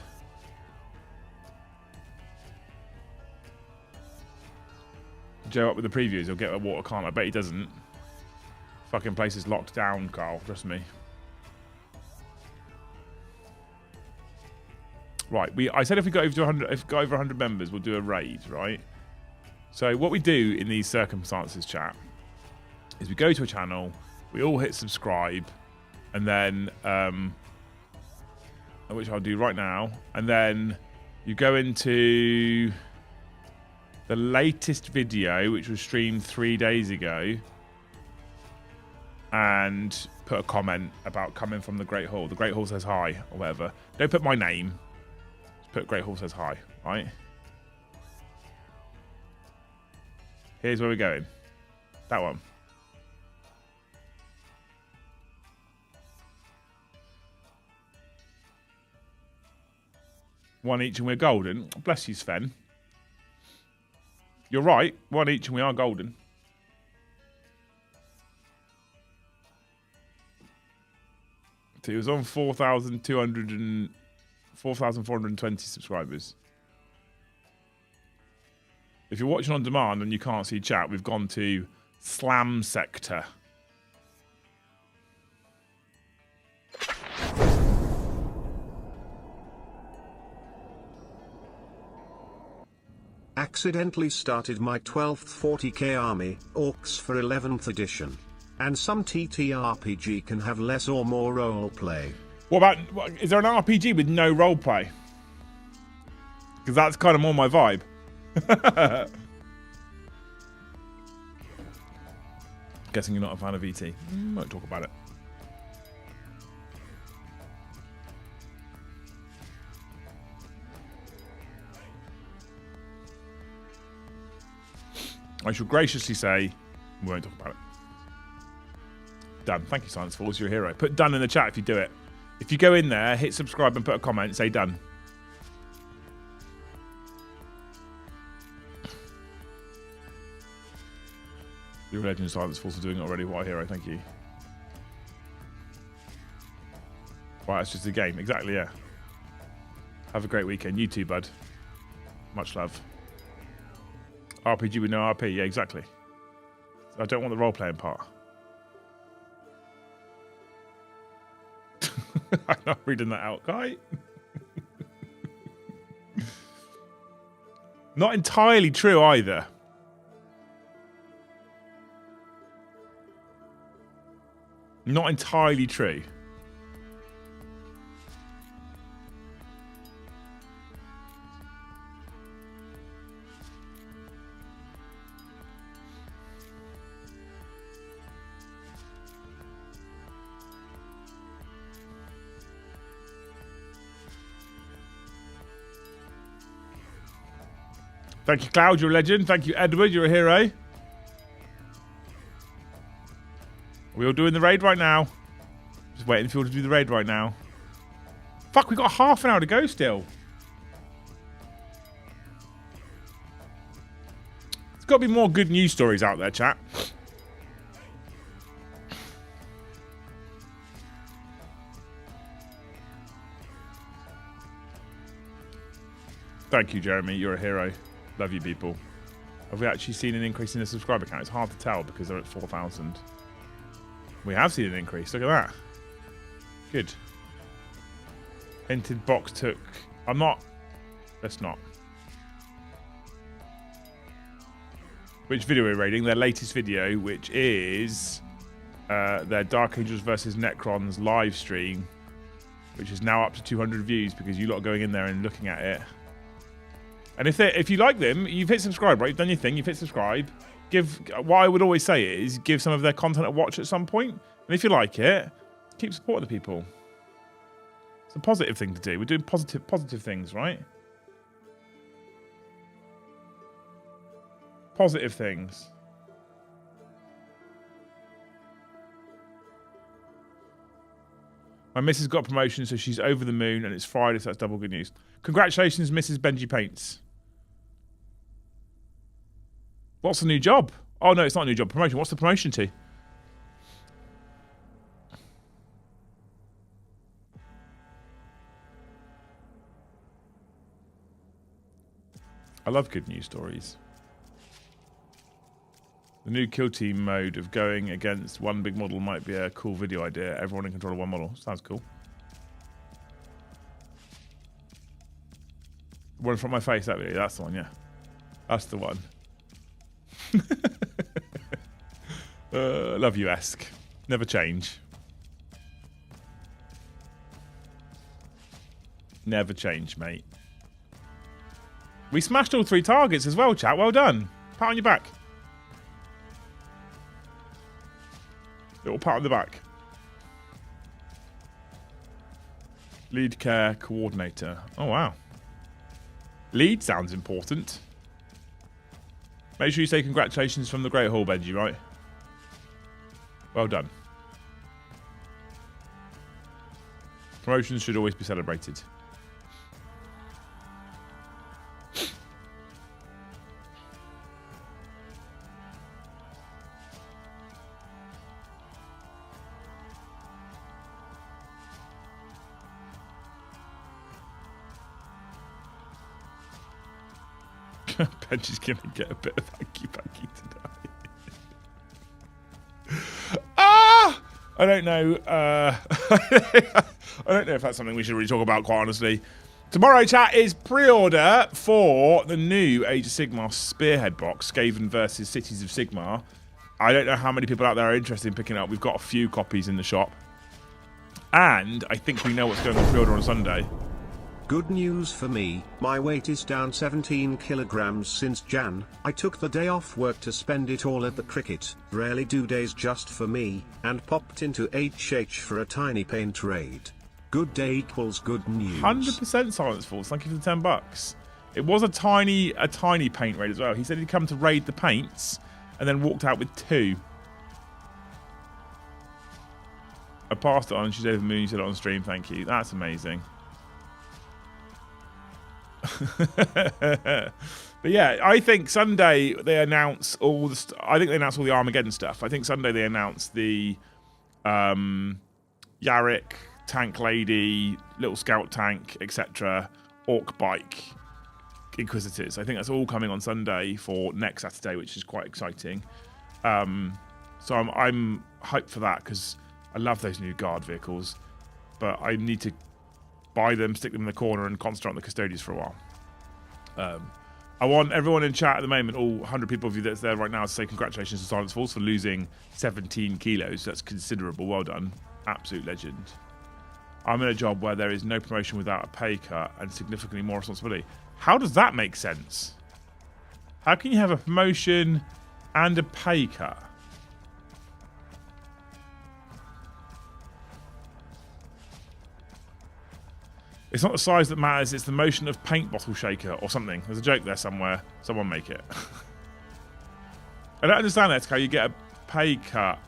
Joe up with the previews. He'll get a water can't. I bet he doesn't. Fucking place is locked down, Carl. Trust me. Right. I said if we got over to 100, if we got over 100 members, we'll do a raid, right? So what we do in these circumstances, chat, is we go to a channel, we all hit subscribe, and then which I'll do right now, and then you go into the latest video, which was streamed 3 days ago, and put a comment about coming from the Great Hall. The Great Hall says hi, or whatever. Don't put my name. Just put Great Hall says hi, right? Here's where we're going. That one. One each and we're golden. Bless you, Sven. You're right. One each and we are golden. So he was on 4,420 subscribers. If you're watching on demand and you can't see chat, we've gone to Slam Sector. Accidentally started my 12th 40k army, orcs for 11th edition. And some TTRPG can have less or more roleplay. Is there an RPG with no roleplay? Because that's kind of more my vibe. Guessing you're not a fan of ET. Won't talk about it. I shall graciously say we won't talk about it. Done. Thank you, Silence Falls. You're a hero. Put done in the chat if you do it. If you go in there, hit subscribe and put a comment, say done. You're a legend, Silence Falls, for doing it already. What a hero. Thank you. Right, it's just a game. Exactly, yeah. Have a great weekend. You too, bud. Much love. RPG with no RP. Yeah, exactly. I don't want the role-playing part. I'm not reading that out, guy. Not entirely true either. Not entirely true. Thank you, Cloud, you're a legend. Thank you, Edward, you're a hero. Are we all doing the raid right now? Just waiting for you all to do the raid right now. Fuck, we've got half an hour to go still. There's got to be more good news stories out there, chat. Thank you, Jeremy. You're a hero. Love you, people. Have we actually seen an increase in the subscriber count? It's hard to tell because they're at 4,000. We have seen an increase. Look at that. Good. Hinted box took... I'm not... Let's not. Which video are we rating? Their latest video, which is their Dark Angels versus Necrons live stream, which is now up to 200 views because you lot are going in there and looking at it. And if you like them, you've hit subscribe, right? You've done your thing, you've hit subscribe. What I would always say is give some of their content a watch at some point. And if you like it, keep supporting the people. It's a positive thing to do. We're doing positive things, right? Positive things. My missus got promotion, so she's over the moon, and it's Friday, so that's double good news. Congratulations, Mrs. Benji Paints. What's the new job? Oh, no, it's not a new job. Promotion. What's the promotion to? I love good news stories. The new kill team mode of going against one big model might be a cool video idea. Everyone in control of one model. Sounds cool. One in front of my face, that video. That's the one, yeah. That's the one. Love you, Esk. Never change. Never change, mate. We smashed all 3 targets as well, chat. Well done. Pat on your back. Little pat on the back. Lead care coordinator. Oh, wow. Lead sounds important. Make sure you say congratulations from the Great Hall, Benji, right? Well done. Promotions should always be celebrated. Benji's going to get a bit of hanky-panky today. Ah! I don't know. I don't know if that's something we should really talk about, quite honestly. Tomorrow, chat, is pre-order for the new Age of Sigmar Spearhead box, Skaven versus Cities of Sigmar. I don't know how many people out there are interested in picking it up. We've got a few copies in the shop. And I think we know what's going on pre-order on Sunday. Good news for me, my weight is down 17 kilograms since Jan. I took the day off work to spend it all at the cricket, rarely do days just for me, and popped into HH for a tiny paint raid. Good day equals good news. 100% Silence Falls, thank you for the $10. It was a tiny paint raid as well. He said he'd come to raid the paints and then walked out with 2. I passed it on, she's over the moon, you said it on stream, thank you. That's amazing. But yeah, I think Sunday they announce all the. I think they announce all the Armageddon stuff. I think Sunday they announce the Yarick, Tank Lady, Little Scout Tank, etc. Orc Bike, Inquisitors. I think that's all coming on Sunday for next Saturday, which is quite exciting. So I'm hyped for that because I love those new guard vehicles, but I need to buy them, stick them in the corner, and concentrate on the Custodians for a while. I want everyone in chat at the moment, all 100 people of you that's there right now, to say congratulations to Silence Falls for losing 17 kilos. That's considerable. Well done. Absolute legend. I'm in a job where there is no promotion without a pay cut and significantly more responsibility. How does that make sense? How can you have a promotion and a pay cut? It's not the size that matters, it's the motion of paint bottle shaker or something. There's a joke there somewhere. Someone make it. I don't understand that, how you get a pay cut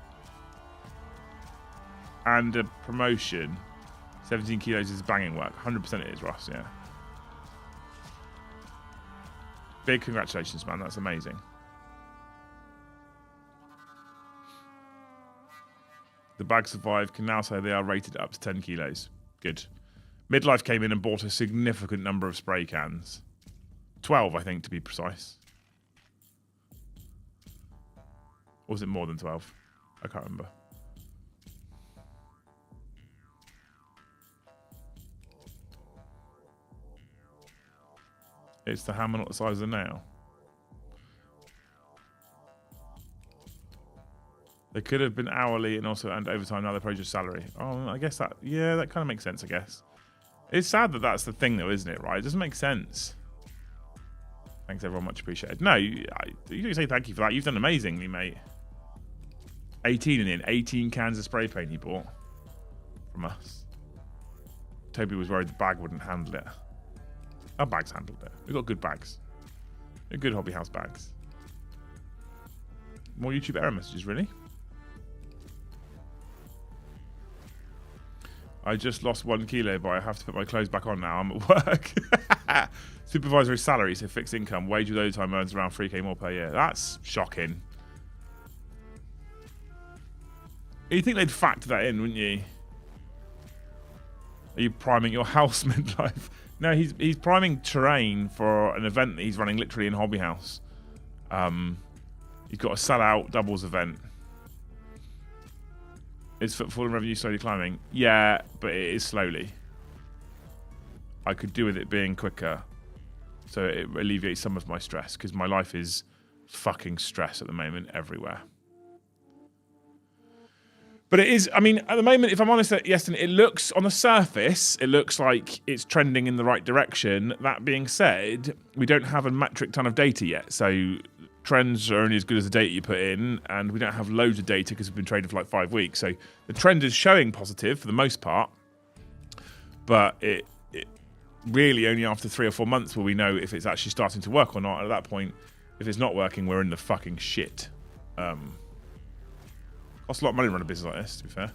and a promotion. 17 kilos is banging work. 100% it is, Ross, yeah. Big congratulations, man. That's amazing. The bag survived. Can now say they are rated up to 10 kilos. Good. Midlife came in and bought a significant number of spray cans. 12, I think, to be precise. Or was it more than 12? I can't remember. It's the hammer, not the size of the nail. They could have been hourly and also earned overtime. Now they're probably just salary. Oh, I guess that... Yeah, that kind of makes sense, I guess. It's sad that that's the thing, though, isn't it, right? It doesn't make sense. Thanks, everyone. Much appreciated. No, you don't say thank you for that. You've done amazingly, mate. 18 and in. 18 cans of spray paint he bought from us. Toby was worried the bag wouldn't handle it. Our bags handled it. We've got good bags. They're good hobby house bags. More YouTube error messages, really? I just lost 1 kilo, but I have to put my clothes back on now. I'm at work. Supervisory salary, so fixed income. Wage with overtime earns around 3k more per year. That's shocking. You'd think they'd factor that in, wouldn't you? Are you priming your house midlife? No, he's priming terrain for an event that he's running literally in Hobby House. He's got a sell-out doubles event. Is footfall and revenue slowly climbing? Yeah, but it is slowly. I could do with it being quicker. So it alleviates some of my stress, because my life is fucking stress at the moment everywhere. But it is, I mean, at the moment, if I'm honest, Yeston, it looks, on the surface, it looks like it's trending in the right direction. That being said, we don't have a metric ton of data yet. So trends are only as good as the data you put in, and we don't have loads of data because we've been trading for like 5 weeks. So the trend is showing positive for the most part, but it really only after 3 or 4 months will we know if it's actually starting to work or not. And at that point, if it's not working, we're in the fucking shit. Costs a lot of money to run a business like this, to be fair.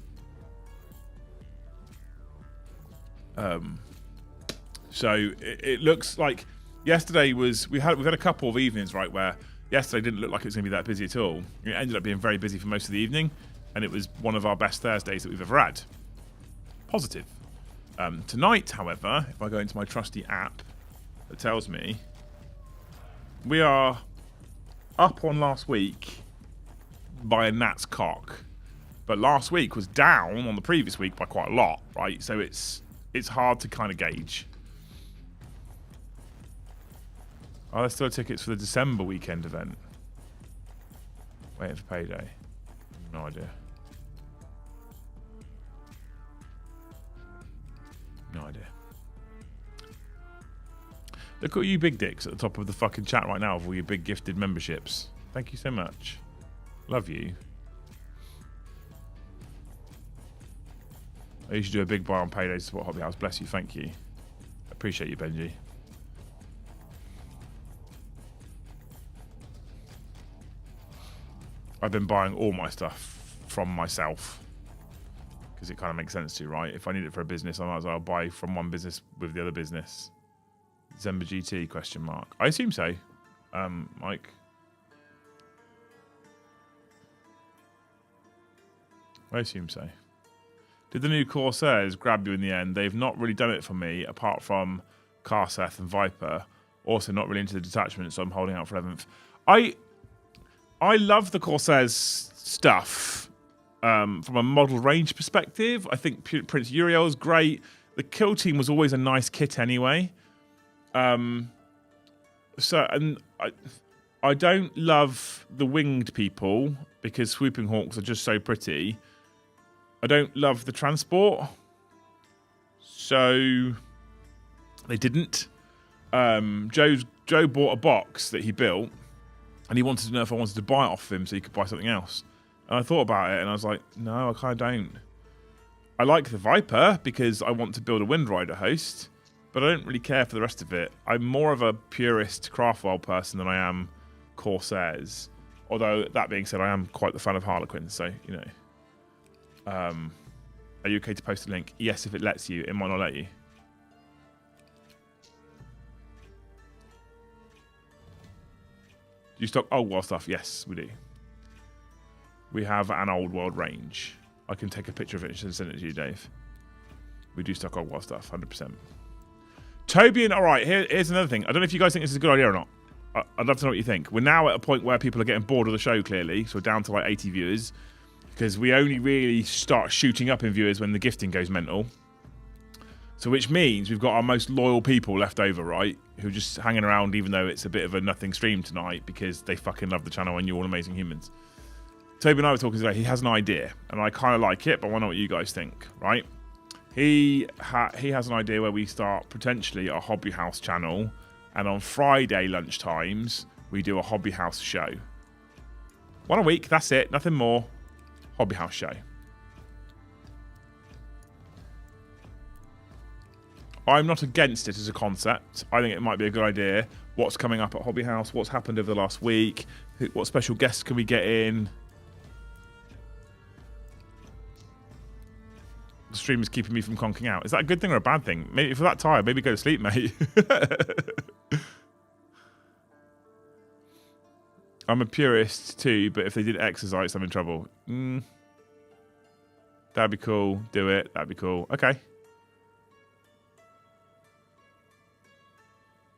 So it looks like yesterday was we've had a couple of evenings, right, where yesterday didn't look like it was going to be that busy at all. It ended up being very busy for most of the evening, and it was one of our best Thursdays that we've ever had. Positive. Tonight, however, if I go into my trusty app that tells me we are up on last week by a gnat's cock, but last week was down on the previous week by quite a lot, right? So it's hard to kind of gauge. Oh, there's still tickets for the December weekend event. Waiting for payday. No idea. No idea. Look at you big dicks at the top of the fucking chat right now with all your big gifted memberships. Thank you so much. Love you. I usually do a big buy on payday to support Hobby House. Bless you. Thank you. Appreciate you, Benji. I've been buying all my stuff from myself because it kind of makes sense to, right? If I need it for a business, I might as well buy from one business with the other business. December GT, question mark. I assume so, Mike. I assume so. Did the new Corsairs grab you in the end? They've not really done it for me, apart from Karseth and Viper. Also not really into the detachment, so I'm holding out for 11th. I love the Corsairs stuff from a model range perspective. I think Prince Uriel is great. The kill team was always a nice kit anyway. I don't love the winged people because swooping hawks are just so pretty. I don't love the transport, so they didn't. Joe bought a box that he built, and he wanted to know if I wanted to buy it off him so he could buy something else. And I thought about it, and I was like, no, I kind of don't. I like the Viper because I want to build a Wind Rider host, but I don't really care for the rest of it. I'm more of a purist Craftworld person than I am Corsairs. Although, that being said, I am quite the fan of Harlequins, so, you know. Are you okay to post a link? Yes, if it lets you. It might not let you. Do you stock old world stuff? Yes, we do. We have an old world range. I can take a picture of it and send it to you, Dave. We do stock old world stuff, 100%. Tobian, all right, here's another thing. I don't know if you guys think this is a good idea or not. I'd love to know what you think. We're now at a point where people are getting bored of the show, clearly. So we're down to like 80 viewers. Because we only really start shooting up in viewers when the gifting goes mental. So which means we've got our most loyal people left over, right? Who are just hanging around even though it's a bit of a nothing stream tonight because they fucking love the channel and you're all amazing humans. Toby and I were talking today. He has an idea and I kind of like it, but I want to know what you guys think, right? He has an idea where we start potentially a Hobby House channel and on Friday lunchtimes we do a Hobby House show. One a week, that's it, nothing more. Hobby House show. I'm not against it as a concept. I think it might be a good idea. What's coming up at Hobby House? What's happened over the last week? What special guests can we get in? The stream is keeping me from conking out. Is that a good thing or a bad thing? Maybe if you're that tired, maybe go to sleep, mate. I'm a purist too, but if they did exercise, I'm in trouble. That'd be cool. Do it. That'd be cool. Okay.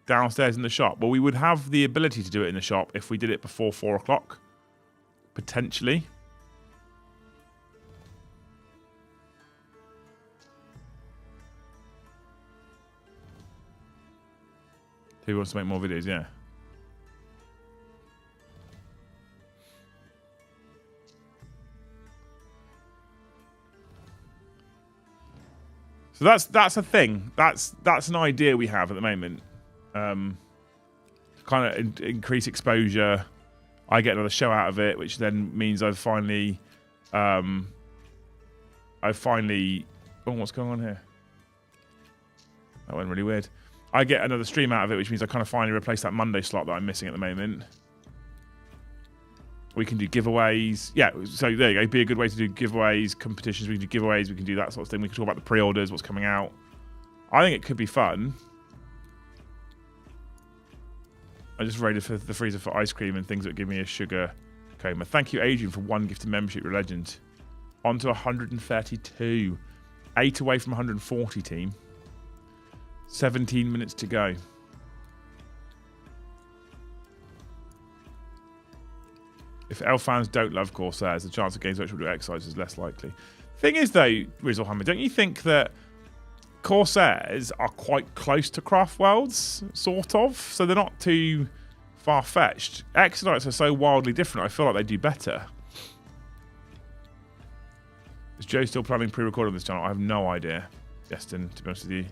Downstairs in the shop. Well, we would have the ability to do it in the shop if we did it before 4 o'clock. Potentially. Who wants to make more videos? Yeah. So that's a thing. That's an idea we have at the moment. Kind of increase exposure. I get another show out of it, which then means I've finally. Oh, what's going on here? That went really weird. I get another stream out of it, which means I kind of finally replace that Monday slot that I'm missing at the moment. We can do giveaways. Yeah, so there you go. It'd be a good way to do giveaways, competitions. We can do giveaways. We can do that sort of thing. We can talk about the pre-orders, what's coming out. I think it could be fun. I just raided for the freezer for ice cream and things that give me a sugar coma. Thank you, Adrian, for 1 gifted membership. You're a legend. On to 132. 8 away from 140, team. 17 minutes to go. If elf fans don't love Corsairs, the chance of Games Workshop will do exercise is less likely. Thing is, though, Rizzlehammer, don't you think that Corsairs are quite close to craft worlds, sort of, so they're not too far-fetched. Exodikes are so wildly different, I feel like they do better. Is Joe still planning pre-recording this channel? I have no idea, Destin, to be honest with you.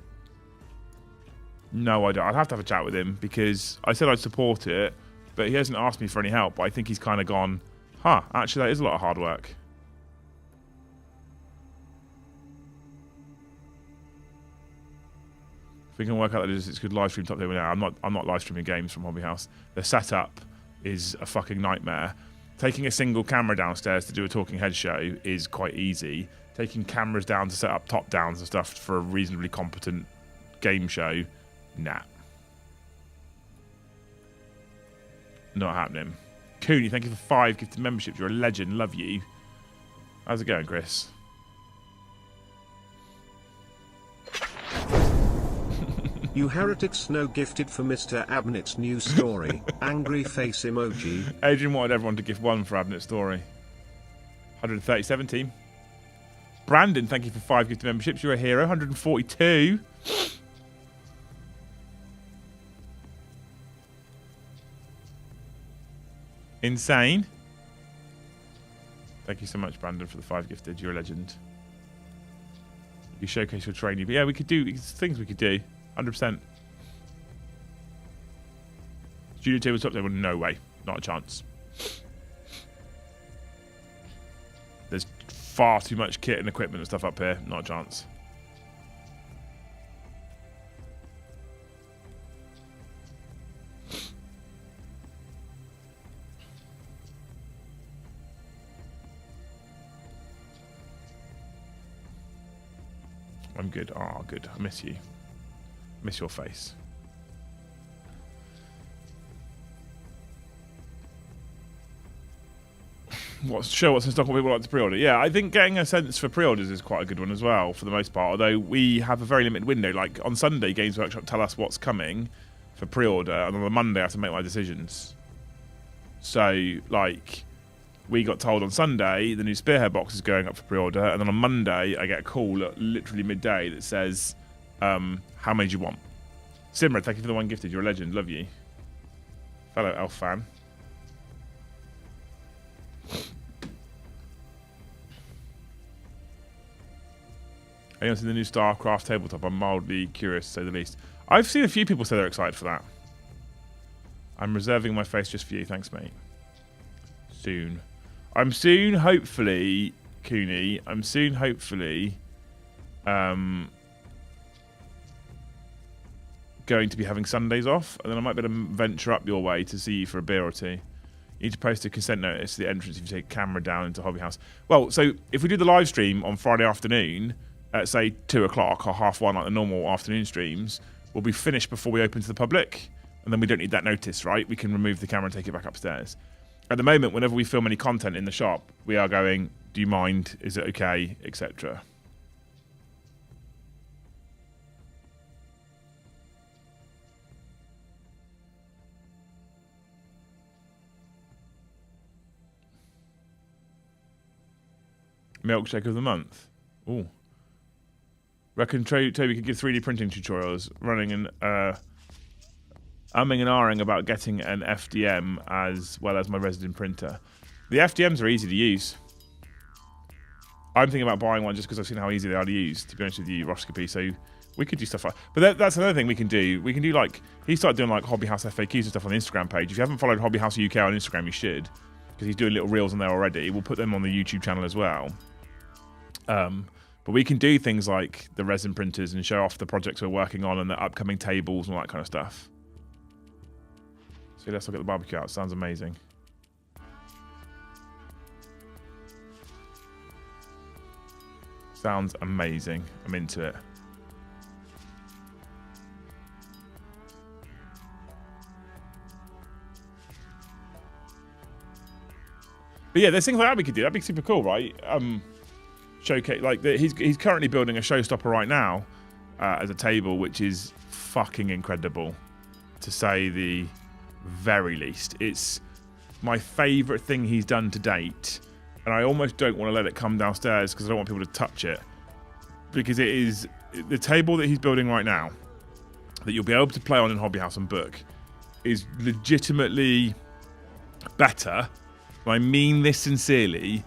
No idea. I'd have to have a chat with him because I said I'd support it, but he hasn't asked me for any help. But I think he's kind of gone, huh, actually that is a lot of hard work. If we can work out that it's good live stream top there now. I'm not live streaming games from Hobby House. The setup is a fucking nightmare. Taking a single camera downstairs to do a talking head show is quite easy. Taking cameras down to set up top downs and stuff for a reasonably competent game show, nah. Not happening. Cooney, thank you for 5 gifted memberships. You're a legend. Love you. How's it going, Chris? You heretics, no gifted for Mr. Abnett's new story. Angry face emoji. Adrian wanted everyone to gift 1 for Abnett's story. 137 team. Brandon, thank you for 5 gifted memberships. You're a hero. 142. Insane. Thank you so much, Brandon, for the 5 gifted. You're a legend. You showcase your training. But yeah, we could do things we could do. 100%. Studio tabletop table? No way. Not a chance. There's far too much kit and equipment and stuff up here. Not a chance. I'm good. Oh, good. I miss you. Miss your face. What's in stock? What people like to pre-order? Yeah, I think getting a sense for pre-orders is quite a good one as well, for the most part. Although we have a very limited window. Like on Sunday, Games Workshop tell us what's coming for pre-order, and on the Monday I have to make my decisions. So, like, we got told on Sunday the new Spearhead box is going up for pre-order, and then on Monday I get a call at literally midday that says, how many do you want? Simra, thank you for the 1 gifted. You're a legend. Love you. Fellow elf fan. Anyone seen the new StarCraft tabletop? I'm mildly curious, to say the least. I've seen a few people say they're excited for that. I'm reserving my face just for you. Thanks, mate. Soon. I'm soon, hopefully, Cooney. I'm soon, hopefully, going to be having Sundays off, and then I might be able to venture up your way to see you for a beer or two. You need to post a consent notice to the entrance if you take camera down into Hobby House. Well, so if we do the live stream on Friday afternoon at, say, 2 o'clock or 1:30, like the normal afternoon streams, we'll be finished before we open to the public, and then we don't need that notice, right? We can remove the camera and take it back upstairs. At the moment, whenever we film any content in the shop, we are going, do you mind? Is it okay? Etc. Milkshake of the month. Ooh. Reckon Toby could give 3D printing tutorials, running an umming and ahhing about getting an FDM as well as my resident printer. The FDMs are easy to use. I'm thinking about buying one just because I've seen how easy they are to use, to be honest with you, Roscopy. So we could do stuff like... But that's another thing we can do. We can do like... He started doing like Hobby House FAQs and stuff on the Instagram page. If you haven't followed Hobby House UK on Instagram, you should. Because he's doing little reels on there already. We'll put them on the YouTube channel as well. But we can do things like the resin printers and show off the projects we're working on and the upcoming tables and all that kind of stuff. So let's look at the barbecue out. Sounds amazing. Sounds amazing. I'm into it. But yeah, there's things like that we could do. That'd be super cool, right? Showcase like he's currently building a showstopper right now as a table, which is fucking incredible, to say the very least. It's my favourite thing he's done to date, and I almost don't want to let it come downstairs because I don't want people to touch it. because it is the table that he's building right now that you'll be able to play on in Hobby House and Book is legitimately better. I mean this sincerely,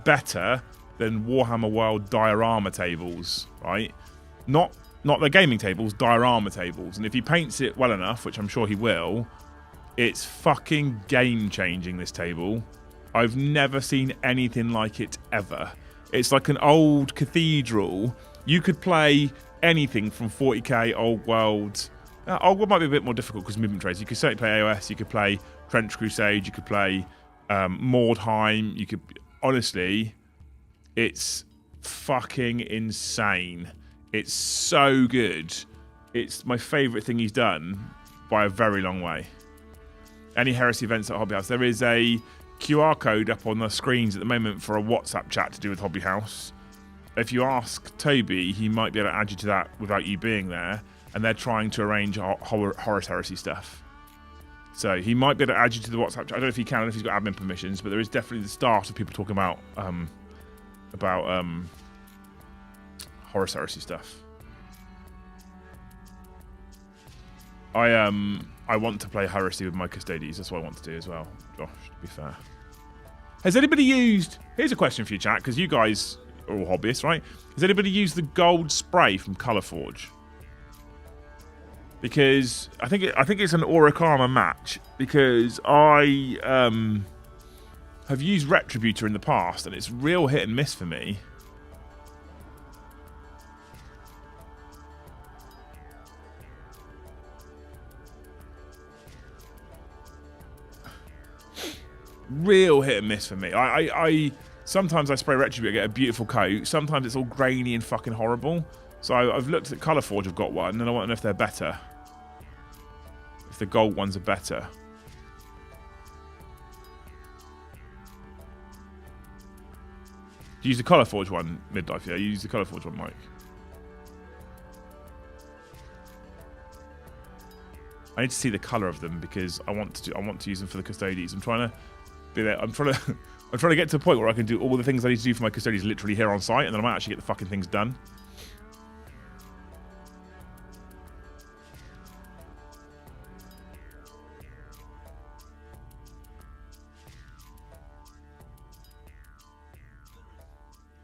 better than Warhammer World diorama tables, right? Not the gaming tables, diorama tables. And if he paints it well enough, which I'm sure he will, it's fucking game-changing, this table. I've never seen anything like it ever. It's like an old cathedral. You could play anything from 40k, Old World. Old World might be a bit more difficult because movement traits. You could certainly play AOS, you could play Trench Crusade, you could play Mordheim. You could... Honestly, it's fucking insane. It's so good. It's my favourite thing he's done by a very long way. Any Heresy events at Hobby House. There is a QR code up on the screens at the moment for a WhatsApp chat to do with Hobby House. If you ask Toby, he might be able to add you to that without you being there. And they're trying to arrange Horus Heresy stuff. So he might be able to add you to the WhatsApp chat. I don't know if he can, I don't know if he's got admin permissions, but there is definitely the start of people talking about Horus Heresy stuff. I want to play Heresy with my Custodies. That's what I want to do as well, Josh, to be fair. Has anybody used... Here's a question for you, chat, because you guys are all hobbyists, right? Has anybody used the gold spray from Colourforge? Because I think it's an Auric Armor match, because I have used Retributor in the past, and it's real hit and miss for me. Real hit and miss for me. I sometimes I spray Retributor, get a beautiful coat. Sometimes it's all grainy and fucking horrible. So I've looked at Colourforge, I've got one, and I want to know if they're better. If the gold ones are better. Do you use the Colourforge one, Midlife? Yeah, you use the Colourforge one, Mike. I need to see the colour of them because I want to use them for the Custodies. I'm trying to be there. I'm trying to get to a point where I can do all the things I need to do for my Custodies literally here on site, and then I might actually get the fucking things done.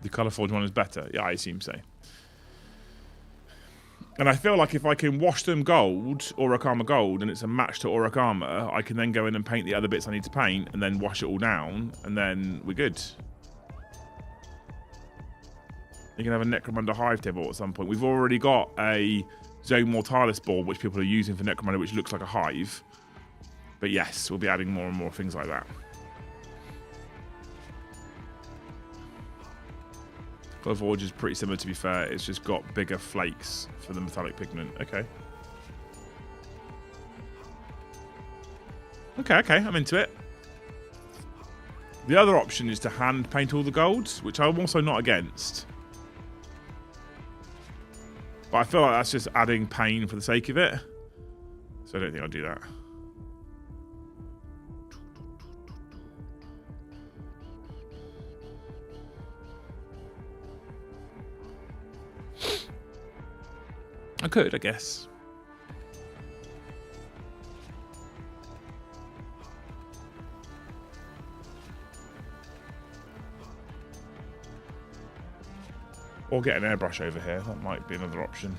The Colourforge one is better. Yeah, I assume so. And I feel like if I can wash them gold, Auric Armor gold, and it's a match to Auric Armor, I can then go in and paint the other bits I need to paint, and then wash it all down, and then we're good. You can have a Necromunda Hive table at some point. We've already got a Zone Mortalis board, which people are using for Necromunda, which looks like a hive. But yes, we'll be adding more and more things like that. Colourforge is pretty similar, to be fair. It's just got bigger flakes for the metallic pigment. Okay. Okay, I'm into it. The other option is to hand paint all the golds, which I'm also not against. But I feel like that's just adding pain for the sake of it. So I don't think I'll do that. I could, I guess. Or get an airbrush over here. That might be another option.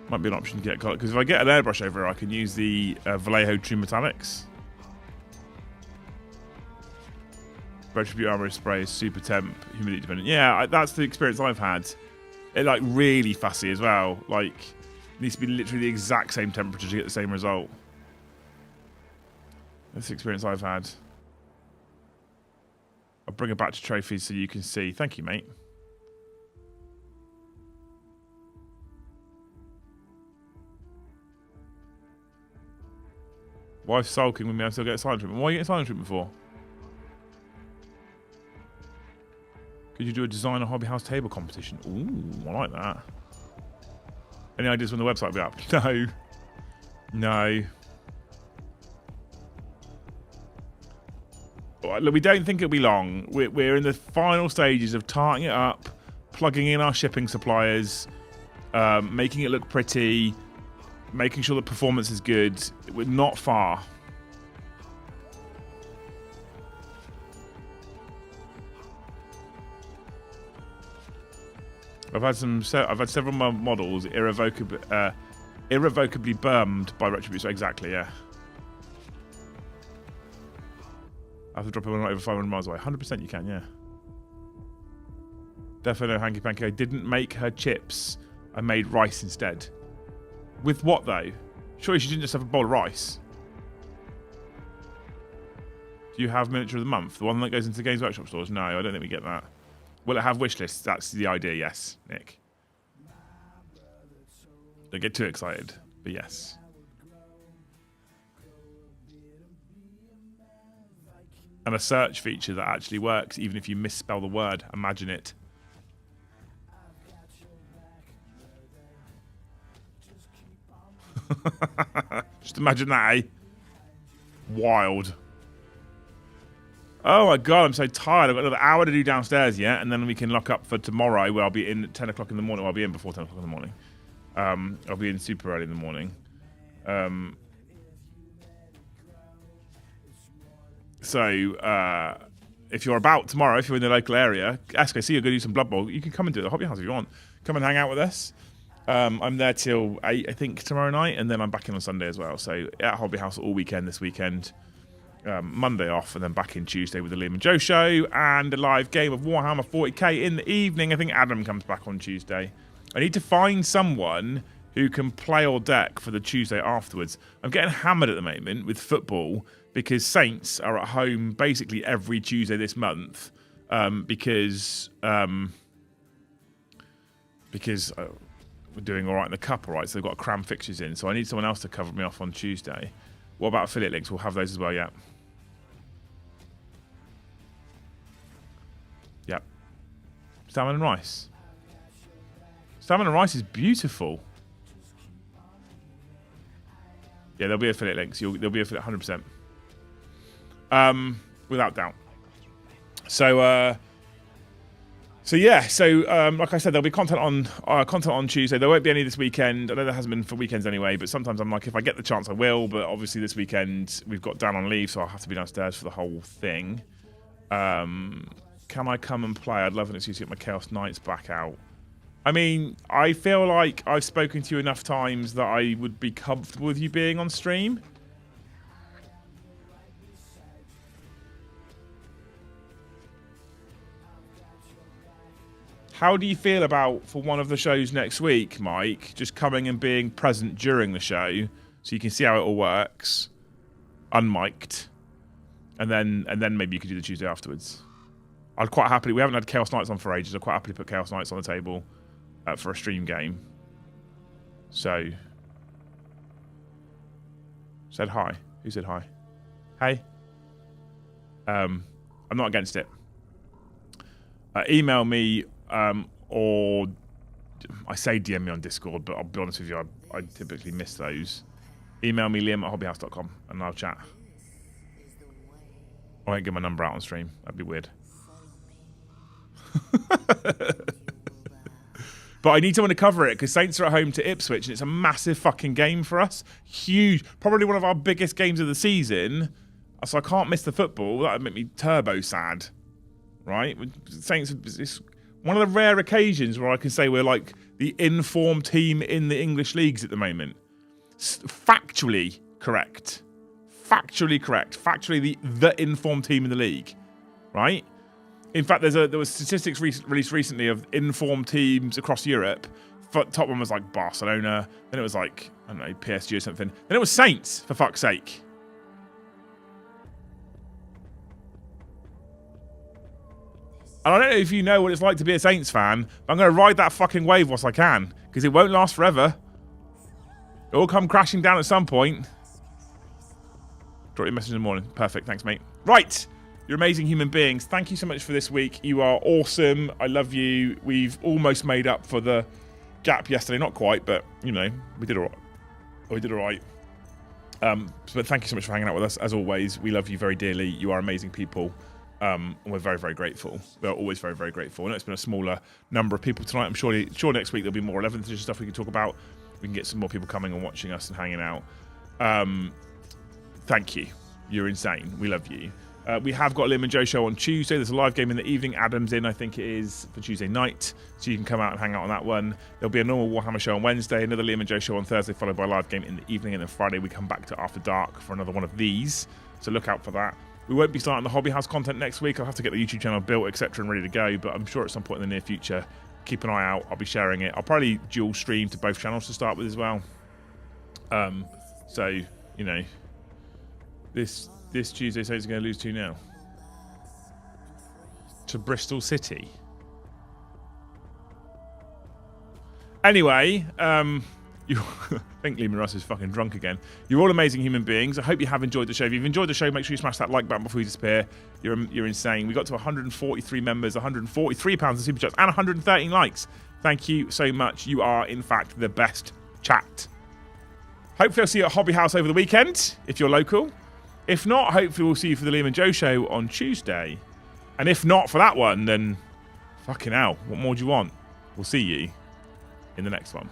Might be an option to get colour. Because if I get an airbrush over here, I can use the Vallejo True Metallics. Retribute Armor Spray is super temp, humidity dependent. Yeah, that's the experience I've had. It like really fussy as well. Like, it needs to be literally the exact same temperature to get the same result. That's the experience I've had. I'll bring it back to trophies so you can see. Thank you, mate. Wife's sulking with me. I still get silent treatment. Why are you getting silent treatment for? Could you do a design a hobby house table competition? Ooh, I like that. Any ideas when the website will be up? No. No. Look, we don't think it'll be long. We're in the final stages of tarting it up, plugging in our shipping suppliers, making it look pretty, making sure the performance is good. We're not far. I've had several models irrevocably burned by Retribution. Exactly, yeah. I have to drop it over 500 miles away. 100% you can, yeah. Definitely no hanky panky. I didn't make her chips. I made rice instead. With what though? Surely she didn't just have a bowl of rice. Do you have miniature of the month? The one that goes into the Games Workshop stores? No, I don't think we get that. Will it have wish lists? That's the idea, yes, Nick. Don't get too excited, but yes. And a search feature that actually works even if you misspell the word. Imagine it. Just imagine that, eh? Wild. Oh my god, I'm so tired. I've got another hour to do downstairs yet, and then we can lock up for tomorrow where I'll be in at 10 o'clock in the morning. Well, I'll be in before 10 o'clock in the morning. I'll be in super early in the morning. So, if you're about tomorrow, if you're in the local area, SKC, you're going to do some Blood Bowl, you can come and do it at the Hobby House if you want. Come and hang out with us. I'm there till 8, I think, tomorrow night, and then I'm back in on Sunday as well. So, at Hobby House all weekend this weekend. Monday off, and then back in Tuesday with the Liam and Joe show, and a live game of Warhammer 40k in the evening. I think Adam comes back on Tuesday. I need to find someone who can play or deck for the Tuesday afterwards. I'm getting hammered at the moment with football because Saints are at home basically every Tuesday this month because we're doing all right in the cup, all right, so they've got cram fixtures in, so I need someone else to cover me off on Tuesday. What about affiliate links? We'll have those as well, yeah. Yep. Salmon and rice. Salmon and rice is beautiful. Yeah, there'll be affiliate links. There'll be affiliate 100%. Without doubt. So yeah. Like I said, there'll be content on Tuesday. There won't be any this weekend. I know there hasn't been for weekends anyway, but sometimes I'm like, if I get the chance, I will. But obviously this weekend we've got Dan on leave, so I'll have to be downstairs for the whole thing. Can I come and play? I'd love an excuse to get my Chaos Knights back out. I mean, I feel like I've spoken to you enough times that I would be comfortable with you being on stream. How do you feel about, for one of the shows next week, Mike, just coming and being present during the show so you can see how it all works, unmiked, and then maybe you could do the Tuesday afterwards? I'd quite happily, we haven't had Chaos Knights on for ages, I'd quite happily put Chaos Knights on the table for a stream game. So, said hi. Who said hi? Hey. I'm not against it. Email me, or I say DM me on Discord, but I'll be honest with you, I typically miss those. Email me, liam@hobbyhouse.com, and I'll chat. I won't give my number out on stream. That'd be weird. But I need someone to cover it, because Saints are at home to Ipswich, and it's a massive fucking game for us. Huge. Probably one of our biggest games of the season. So I can't miss the football. That would make me turbo sad. Right? Saints, it's one of the rare occasions where I can say we're like the informed team in the English leagues at the moment. Factually correct. Factually correct. Factually the informed team in the league. Right? In fact, there was statistics released recently of informed teams across Europe. Top one was like Barcelona. Then it was like, I don't know, PSG or something. Then it was Saints, for fuck's sake. And I don't know if you know what it's like to be a Saints fan, but I'm going to ride that fucking wave whilst I can, because it won't last forever. It will come crashing down at some point. Drop your message in the morning. Perfect. Thanks, mate. Right. You're amazing human beings. Thank you so much for this week. You are awesome. I love you. We've almost made up for the gap yesterday. Not quite, but, you know, we did all right. We did all right. But thank you so much for hanging out with us. As always, we love you very dearly. You are amazing people. And we're very, very grateful. We're always very, very grateful. I know it's been a smaller number of people tonight. I'm sure next week there'll be more 11th edition stuff we can talk about. We can get some more people coming and watching us and hanging out. Thank you. You're insane. We love you. We have got a Liam and Joe show on Tuesday. There's a live game in the evening. Adam's in, I think it is, for Tuesday night. So you can come out and hang out on that one. There'll be a normal Warhammer show on Wednesday, another Liam and Joe show on Thursday, followed by a live game in the evening. And then Friday we come back to After Dark for another one of these. So look out for that. We won't be starting the Hobby House content next week. I'll have to get the YouTube channel built, etc. and ready to go. But I'm sure at some point in the near future, keep an eye out. I'll be sharing it. I'll probably dual stream to both channels to start with as well. So, you know, this Tuesday, so it's going to lose 2-0 to Bristol City. Anyway, I think Lehman Russ is fucking drunk again. You're all amazing human beings. I hope you have enjoyed the show. If you've enjoyed the show, make sure you smash that like button before you disappear. You're insane. We got to 143 members, 143 pounds in super chats, and 113 likes. Thank you so much. You are, in fact, the best chat. Hopefully I'll see you at Hobby House over the weekend, if you're local. If not, hopefully we'll see you for the Liam and Joe show on Tuesday. And if not for that one, then fucking hell, what more do you want? We'll see you in the next one.